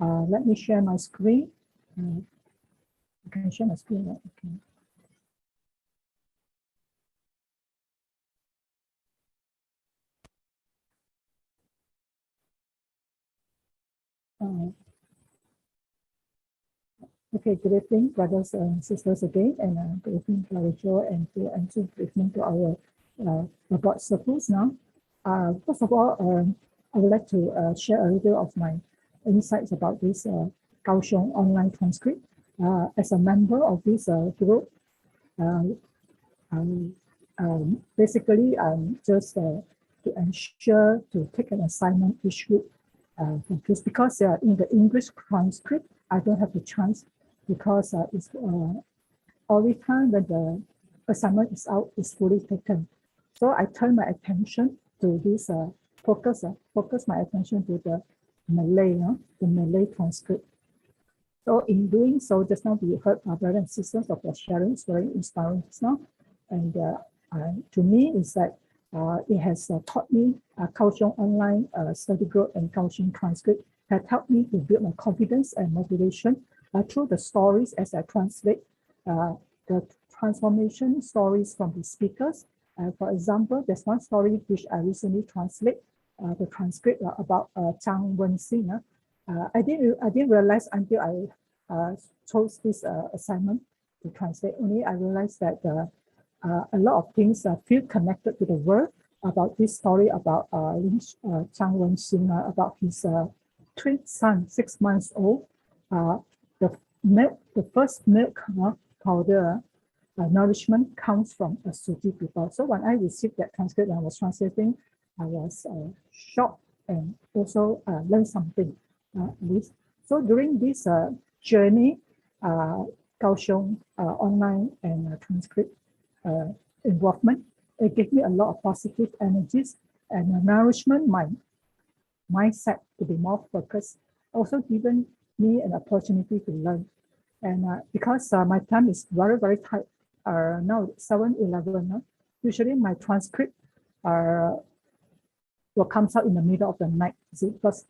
Let me share my screen. I can share my screen, right? Okay. Okay, good evening, brothers and sisters again, and good evening, Brother Joe, and good evening to our board circles now. First of all, I would like to share a little of my insights about this Kaohsiung online transcript. As a member of this group, basically, just to ensure to take an assignment each week confused because in the English transcript, I don't have the chance because it's every time when the assignment is out, it's fully taken. So I turn my attention to this, focus my attention to the Malay transcript. So in doing so, just now we heard our brothers and sisters of their sharing. It's very inspiring just now. And to me, it's that it has taught me Kaohsiung online study group and Kaohsiung transcript had helped me to build my confidence and motivation through the stories as I translate the transformation stories from the speakers. For example, there's one story which I recently translate the transcript about Zhang Wenxing. I didn't realize until I chose this assignment to translate. Only I realized that a lot of things feel connected to the word about this story about Zhang Wenxing, about his twin son, 6 months old. The first milk powder nourishment comes from a Suji people. So when I received that transcript and I was translating, I was shocked and also learned something at least. So during this journey, Kaohsiung online and transcript involvement, it gave me a lot of positive energies and nourishment my mindset to be more focused, also given me an opportunity to learn. And because my time is very, very tight, now 7-11, usually my transcript will come out in the middle of the night, because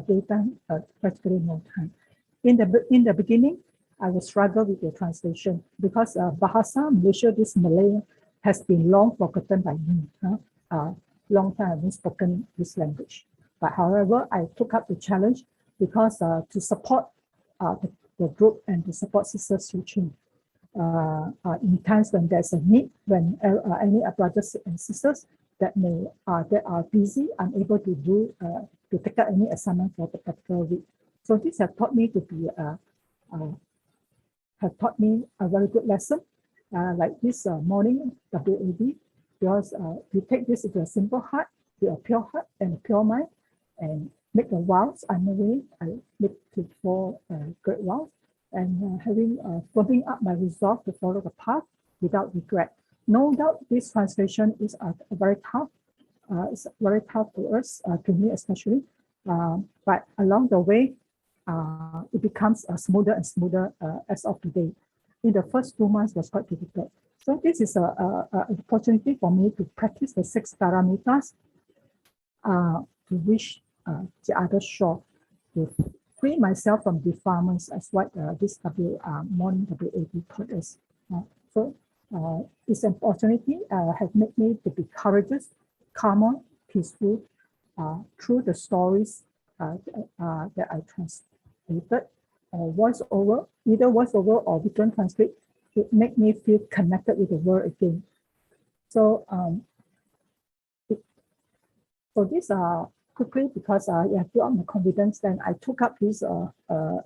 daytime practically no time. In the beginning, I will struggle with the translation because Bahasa Malaysia, this Malay, has been long forgotten by me. Long time I haven't spoken this language. But however, I took up the challenge because to support the group and to support sisters teaching in times when there's a need, when any brothers and sisters that are busy, unable to do to take up any assignment for the particular week. So this has taught me to be a very good lesson. Like this morning WAD, because we take this with a simple heart, with a pure heart and a pure mind, and make the vows. On the way, I make to 4 great vows, and firming up my resolve to follow the path without regret. No doubt this translation is very tough. It's very tough to us, to me especially. But along the way, it becomes smoother and smoother as of today. In the first 2 months was quite difficult. So this is an opportunity for me to practice the 6 paramitas to reach the other shore, to free myself from defilements, as what this morning WAD taught us. So this opportunity has made me to be courageous, calmer, peaceful through the stories that I translated, voiceover, either voiceover or written transcript. It made me feel connected with the world again. So so this quickly, because I have built up my confidence, then I took up this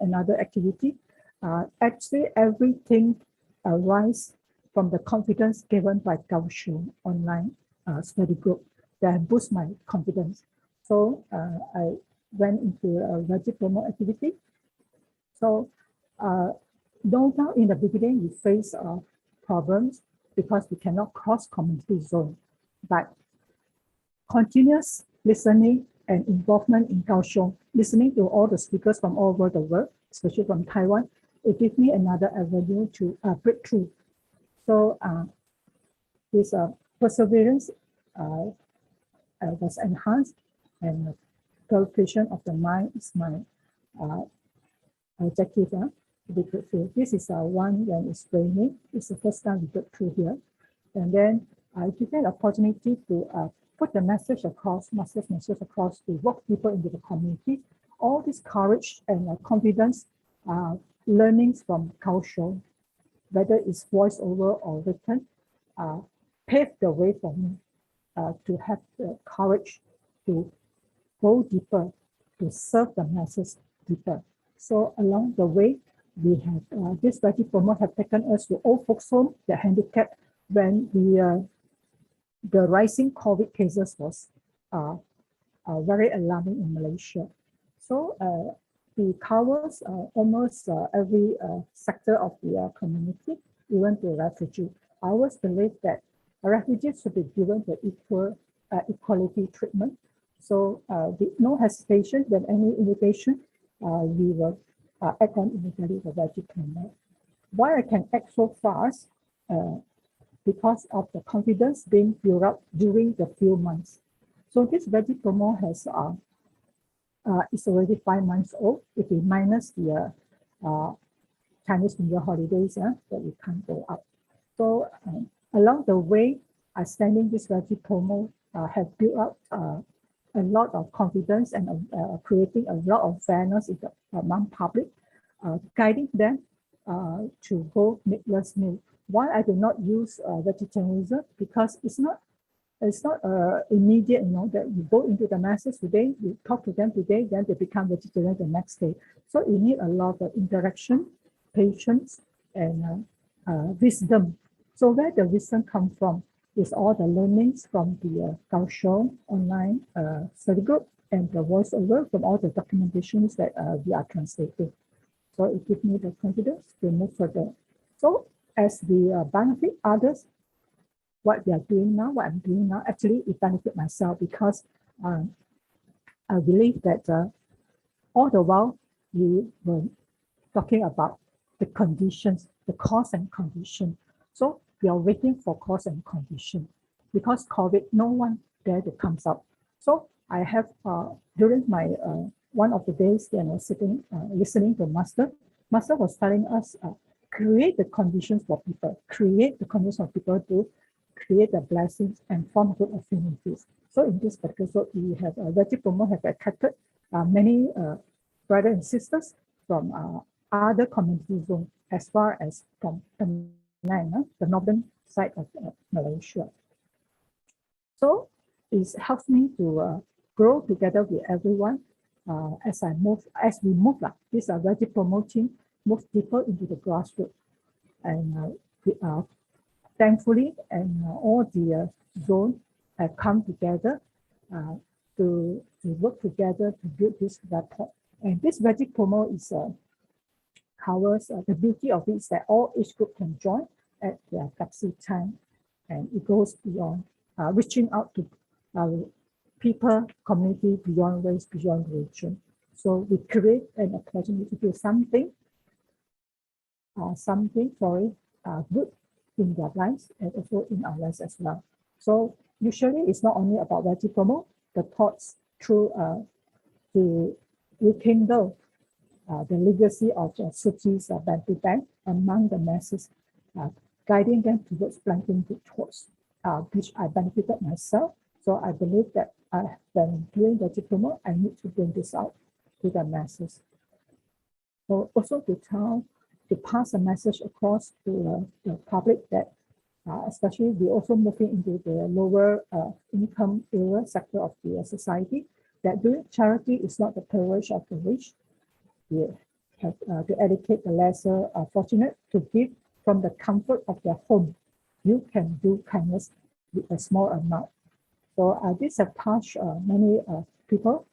another activity. Actually, everything arises from the confidence given by Kaohsiung online study group that boosts my confidence. So I went into a Veggie Promo activity. So no doubt in the beginning we face problems because we cannot cross community zone, but continuous listening and involvement in Kaohsiung, listening to all the speakers from all over the world, especially from Taiwan, it gives me another avenue to break through. So this perseverance was enhanced, and purification of the mind is my objective. To be grateful. This is one when it's raining. It's the first time we get through here. And then I give an opportunity to put the message across, master's message across, to walk deeper into the community. All this courage and confidence, learnings from Kaohsiung, whether it's voiceover or written, paved the way for me to have the courage to go deeper, to serve the masses deeper. So along the way, we have this Veggie Promo have taken us to old folks home, the handicapped, when the rising COVID cases was very alarming in Malaysia. So it covers almost every sector of the community, even the refugee. I always believe that refugees should be given the equality treatment. So with no hesitation, when any invitation, we will act on immediately the veggie promo. Why I can act so fast? Because of the confidence being built up during the few months. So this veggie promo has it's already 5 months old. If we minus the Chinese New Year holidays, that we can't go out. So along the way, extending this veggie promo have built up a lot of confidence and creating a lot of fairness in the among public, guiding them to go meatless meal. Why I do not use vegetarianism? Because it's not immediate, that you go into the masses today, you talk to them today, then they become vegetarian the next day. So you need a lot of interaction, patience, and wisdom. So where the wisdom comes from is all the learnings from the Kaohsiung online study group and the voiceover from all the documentations that we are translating. So it gives me the confidence to move further. So as we benefit others, what we are doing now, what I'm doing now, actually it benefit myself because I believe that all the while we were talking about the conditions, the cause and condition. So we are waiting for cause and condition because COVID, no one there to comes up. So I have during my one of the days when I was sitting listening to Master was telling us create the conditions for people, create the conditions for people to create the blessings and form good affinities. So in this particular, so we have veggie promo have attracted many brothers and sisters from other community zones as far as from Penang, the northern side of Malaysia. So it helps me to grow together with everyone as we move. This veggie promoting move deeper into the grassroots, and thankfully, and all the zones have come together to work together to build this rapport. And this veggie promo is covers the beauty of it is that all age group can join at their flexi time, and it goes beyond reaching out to people, community beyond race, beyond religion. So we create an opportunity to do something for good in their lives and also in our lives as well. So usually it's not only about veggie promo, the thoughts through to rekindle the legacy of Suchi's Bantu Bank among the masses, guiding them towards planting good thoughts, which I benefited myself. So I believe that when doing veggie promo, I need to bring this out to the masses. So also to pass a message across to the public that especially we're also moving into the lower income area sector of the society, that doing charity is not the privilege of the rich. We have to educate the lesser fortunate to give from the comfort of their home. You can do kindness with a small amount. So this have touched many people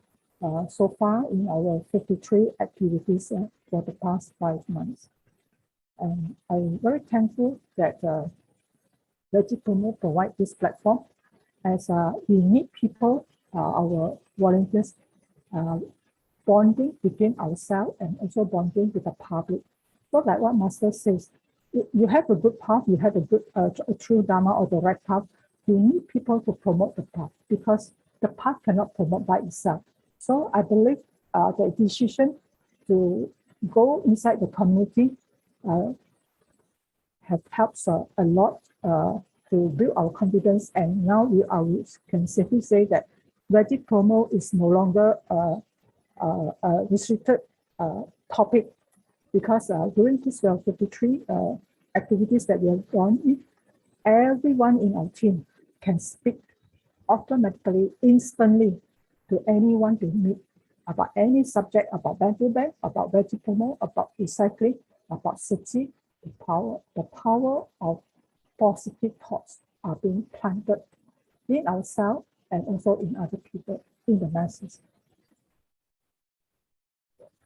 so far in our 53 activities for the past 5 months. And I'm very thankful that veggie promo provide this platform, as we need people, our volunteers, bonding between ourselves and also bonding with the public. So like what Master says, you have a good path, you have a good a true Dharma or the right path, you need people to promote the path because the path cannot promote by itself. So I believe the decision to go inside the community have helped a lot to build our confidence, and now we can safely say that veggie promo is no longer a restricted topic, because during this 53 activities that we have gone in, everyone in our team can speak automatically, instantly to anyone they meet about any subject, about Bantu Bank, about veggie promo, about recycling, about city. The power of positive thoughts are being planted in ourselves and also in other people, in the masses.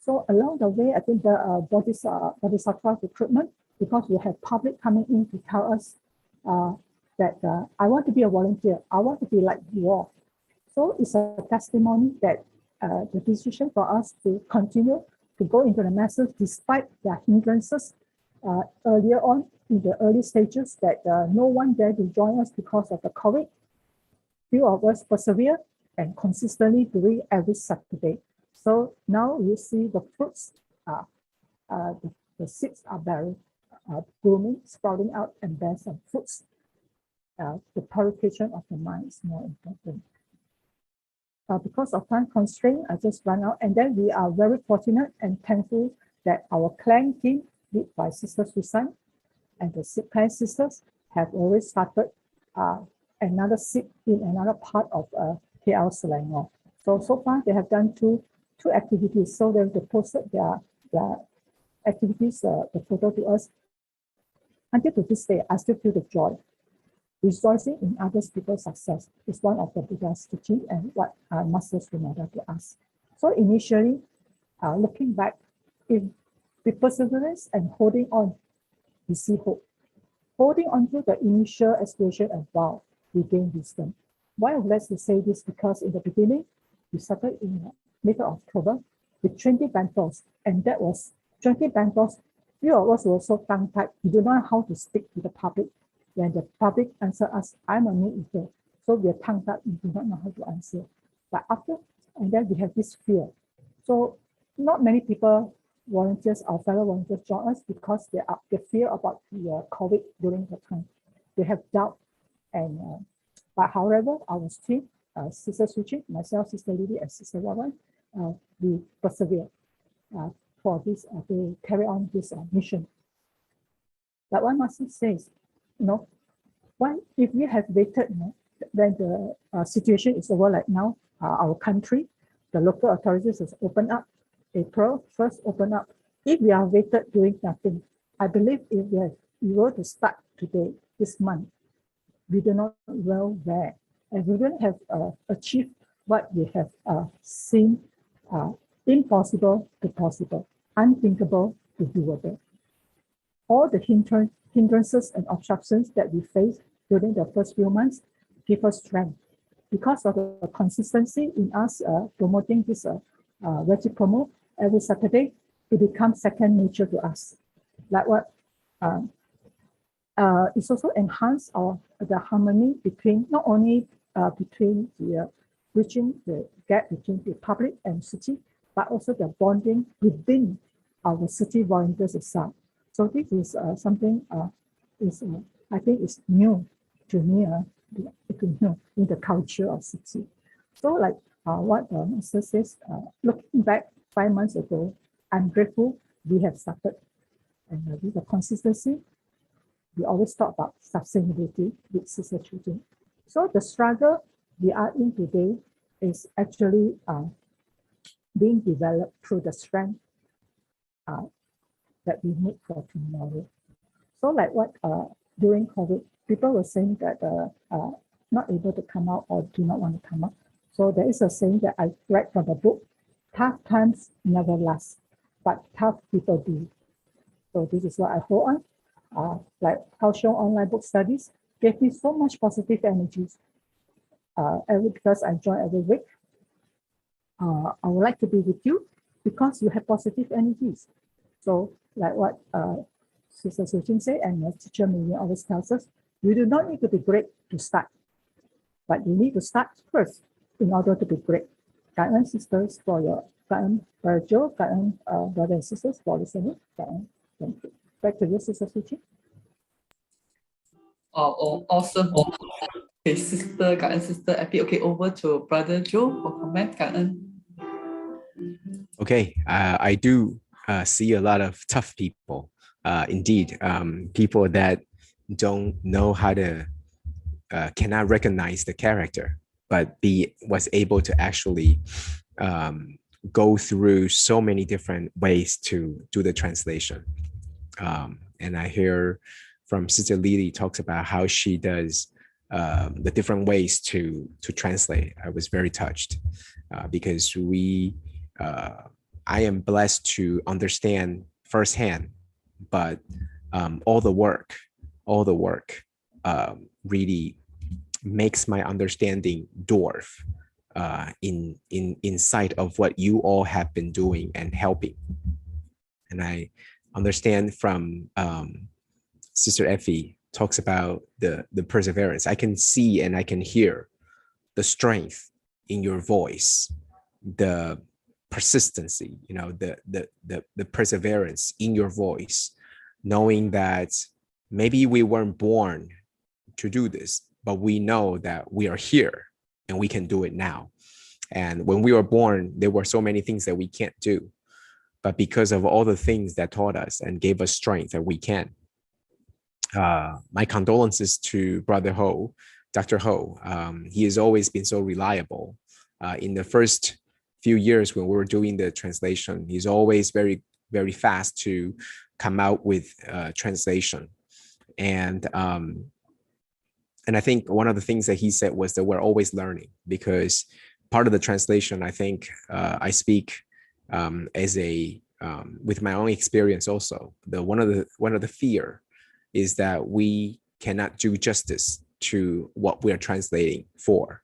So along the way, I think the Bodhisattva recruitment, because we have public coming in to tell us that I want to be a volunteer, I want to be like you all. So it's a testimony that the decision for us to continue to go into the masses despite the hindrances earlier on in the early stages, that no one dared to join us because of the COVID. Few of us persevere and consistently doing every Saturday. So now you see the fruits, the seeds are bearing, blooming, sprouting out, and bear some fruits. The purification of the mind is more important. Because of time constraint, I just run out. And then we are very fortunate and thankful that our clan team, led by Sister Susan and the clan sisters, have always started another seed in another part of KL Selangor. So far they have done two activities. So they posted their activities, the photo to us. Until to this day, I still feel the joy. Rejoicing in others people's success is one of the Buddha's teaching and what masters remember to us. So initially, looking back, if with perseverance and holding on, we see hope. Holding on to the initial aspiration and vow, we gain wisdom. Why I'm glad to say this, because in the beginning, we started in middle of October with 20 bantals, and that was 20 bantals. Few of us were so tongue-tied, we do not know how to speak to the public. When the public answer us, I'm a new eater. So we are tongue-tied, we do not know how to answer. But after, and then we have this fear. So not many people, volunteers, our fellow volunteers join us because they fear about the COVID during the time. They have doubt. And but however, our team, Sister Suchi, myself, Sister Lily, and Sister Wawan, we persevere for this to carry on this mission. But one must say, why if we have waited, when the situation is over, like now, our country, the local authorities has opened up. April 1st open up. If we are waited doing nothing, I believe if we were to start today, this month, we do not well there, and we don't have achieved what we have seen impossible to possible, unthinkable to doable. All the hindrances and obstructions that we face during the first few months give us strength. Because of the consistency in us promoting this Veggie Promo every Saturday, it becomes second nature to us. Like what it's also enhanced the harmony between not only between the bridging the gap between the public and city, but also the bonding within our city volunteers itself. So this is something I think is new to me, in the culture of city. So like what Master says, looking back 5 months ago, I'm grateful we have started. And with the consistency, we always talk about sustainability with Sister Children. So the struggle we are in today is actually being developed through the strength that we need for tomorrow. So like what during COVID, people were saying that not able to come out or do not want to come out. So there is a saying that I read from the book, tough times never last, but tough people do. So this is what I hold on. Like Kaohsiung online book studies gave me so much positive energies. Because I join every week. I would like to be with you because you have positive energies. So like what Sister Suchin said, and my teacher Mimi always tells us, you do not need to be great to start, but you need to start first in order to be great. Guidance sisters for your guidance, Joe, guidance brothers and sisters for listening. Thank you. Back to you, Sister Suchin.
Oh, awesome. Okay, Sister Karen, Sister Epi. Okay, over to Brother Joe for comment. Karen.
Okay, I do see a lot of tough people. Indeed, people that don't know how to, cannot recognize the character, but was able to actually go through so many different ways to do the translation. And I hear from Sister Lily talks about how she does the different ways to translate. I was very touched because we I am blessed to understand firsthand, but all the work really makes my understanding dwarf in sight of what you all have been doing and helping. And I understand from Sister Effie talks about the perseverance. I can see and I can hear the strength in your voice, the persistency, you know, the perseverance in your voice, knowing that maybe we weren't born to do this, but we know that we are here and we can do it now. And when we were born, there were so many things that we can't do, but because of all the things that taught us and gave us strength that we can. My condolences to Brother Ho, Dr. Ho. He has always been so reliable. In the first few years when we were doing the translation, he's always very, very fast to come out with translation. And I think one of the things that he said was that we're always learning, because part of the translation, I think I speak as a with my own experience also. One of the fear is that we cannot do justice to what we're translating for,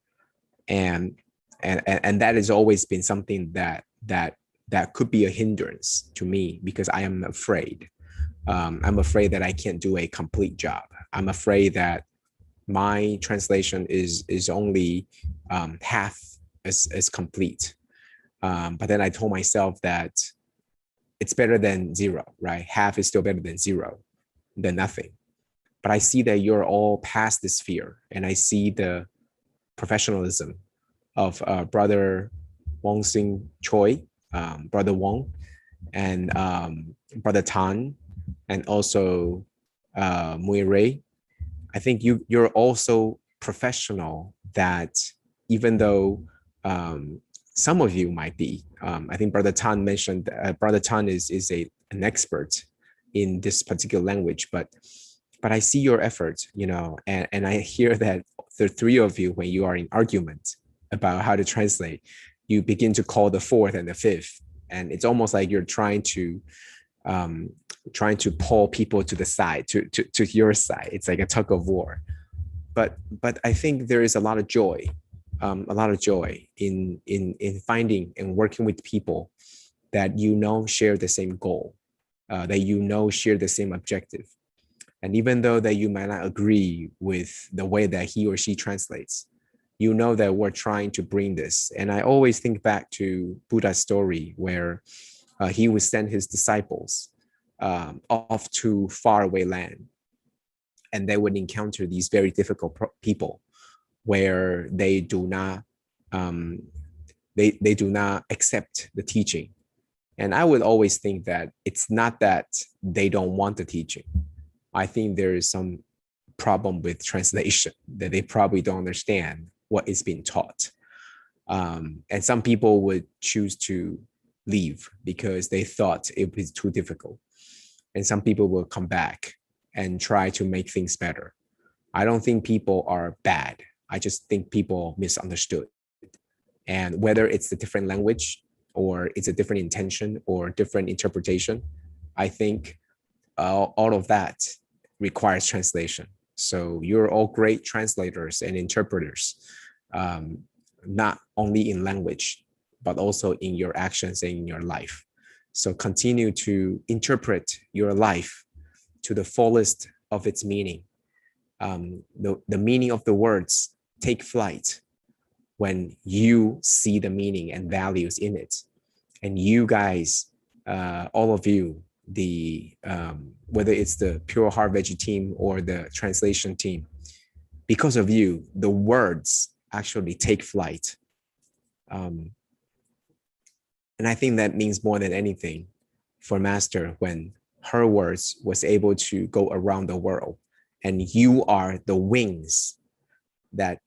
and that has always been something that could be a hindrance to me, because I am afraid. I'm afraid that I can't do a complete job. I'm afraid that my translation is only half as complete. But then I told myself that it's better than zero, right? Half is still better than zero, than nothing. But I see that you're all past this fear, and I see the professionalism of Brother Wong Sing Choi, Brother Wong, and Brother Tan, and also Mui Ray. I think you're also professional, that even though some of you might be, I think Brother Tan mentioned, Brother Tan is an expert in this particular language, but I see your effort, you know, and I hear that the three of you, when you are in argument about how to translate, you begin to call the fourth and the fifth, and it's almost like you're trying to pull people to the side, to your side. It's like a tug of war. But I think there is a lot of joy in finding and working with people that you know share the same goal, that you know share the same objective. And even though that you might not agree with the way that he or she translates, you know that we're trying to bring this. And I always think back to Buddha's story, where he would send his disciples off to faraway land, and they would encounter these very difficult people where they do not they do not accept the teaching. And I would always think that it's not that they don't want the teaching. I think there is some problem with translation, that they probably don't understand what is being taught. And some people would choose to leave because they thought it was too difficult. And some people will come back and try to make things better. I don't think people are bad. I just think people misunderstood. And whether it's a different language, or it's a different intention or different interpretation, I think all of that requires translation. So you're all great translators and interpreters, not only in language, but also in your actions and in your life. So continue to interpret your life to the fullest of its meaning. The meaning of the words take flight when you see the meaning and values in it. And you guys, all of you, whether it's the Pure Heart Veggie team or the translation team, because of you, the words actually take flight. And I think that means more than anything for Master, when her words was able to go around the world, and you are the wings that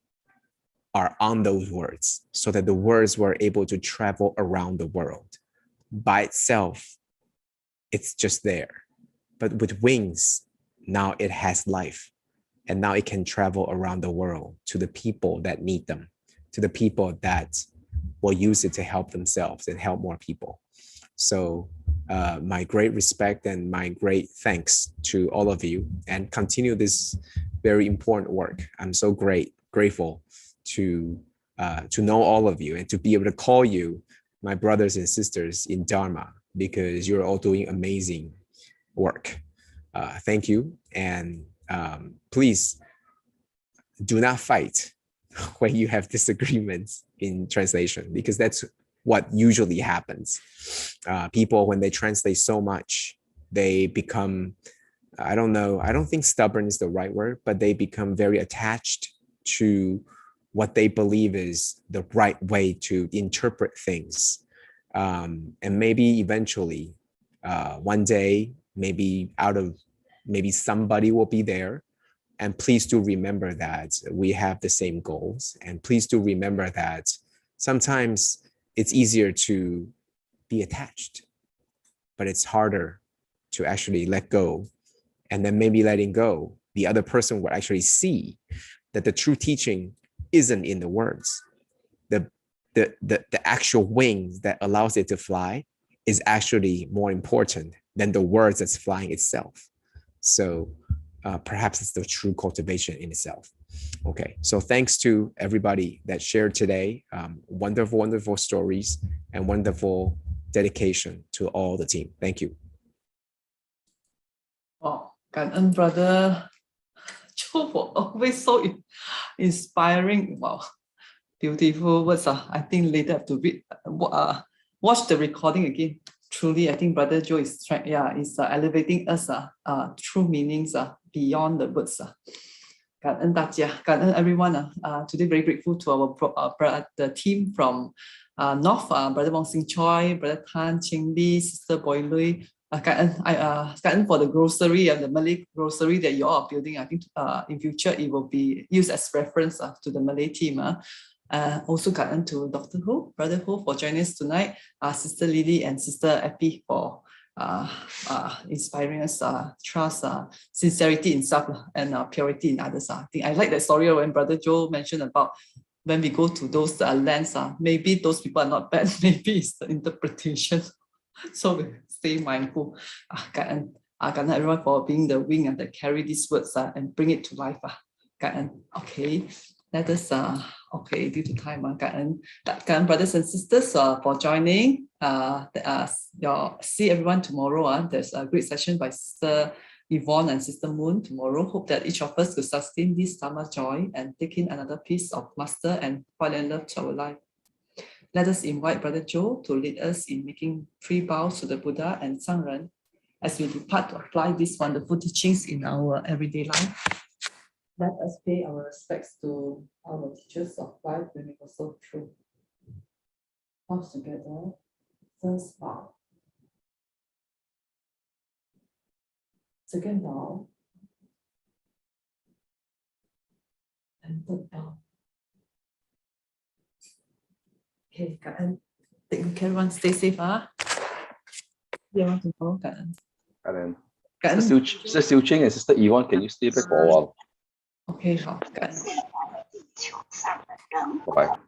are on those words, so that the words were able to travel around the world. By itself, it's just there. But with wings, now it has life. And now it can travel around the world to the people that need them, to the people that will use it to help themselves and help more people. So my great respect and my great thanks to all of you, and continue this very important work. I'm so grateful to know all of you and to be able to call you my brothers and sisters in Dharma, because you're all doing amazing work. Thank you. And please do not fight when you have disagreements in translation, because that's what usually happens. People, when they translate so much, they become, I don't think stubborn is the right word, but they become very attached to what they believe is the right way to interpret things. And maybe eventually, one day, maybe somebody will be there. And please do remember that we have the same goals. And please do remember that sometimes it's easier to be attached, but it's harder to actually let go. And then maybe letting go, the other person will actually see that the true teaching isn't in the words. The actual wings that allows it to fly is actually more important than the words that's flying itself. So perhaps it's the true cultivation in itself. Okay, so thanks to everybody that shared today. Wonderful, wonderful stories and wonderful dedication to all the team. Thank you.
Wow,感恩 brother Joe for always so inspiring. Wow, beautiful words. I think later I have to read, watch the recording again. Truly, I think brother Joe is elevating us true meanings beyond the words. 感恩大家，感恩 everyone. Today very grateful to our the team from North, brother Wong Sing Choi, brother Tan Ching Lee, sister Boy Lui. 感恩 for the grocery and the Malay grocery that you all are building. I think in future it will be used as reference to the Malay team. Also感恩to Dr. Ho, brother Ho for joining us tonight. Sister Lily and sister Epi for inspiring us, trust, sincerity in self and purity in others. I think I like that story when brother Joe mentioned about when we go to those lands, maybe those people are not bad, maybe it's the interpretation. So we stay mindful.感恩everyone for being the wing that carry these words and bring it to life. Okay, let us, okay, due to time,感恩brothers and sisters for joining. See everyone tomorrow. There's a great session by Sister Yvonne and Sister Moon tomorrow. Hope that each of us will sustain this Dharma joy and take in another piece of master and Huang love to our life. Let us invite Brother Joe to lead us in making 3 bows to the Buddha and Sangren as we depart to apply these wonderful teachings in our everyday life. Let us pay our respects to our teachers of life when it was so true. Bows together. First bow. Second bow. And third bow. Okay, cảm ơn. Take care, everyone. Stay safe. You want to go? Cảm ơn.
Sister Siu Ching and Sister Yvonne, can you stay back for a while?
Okay, 好，感恩。
Bye.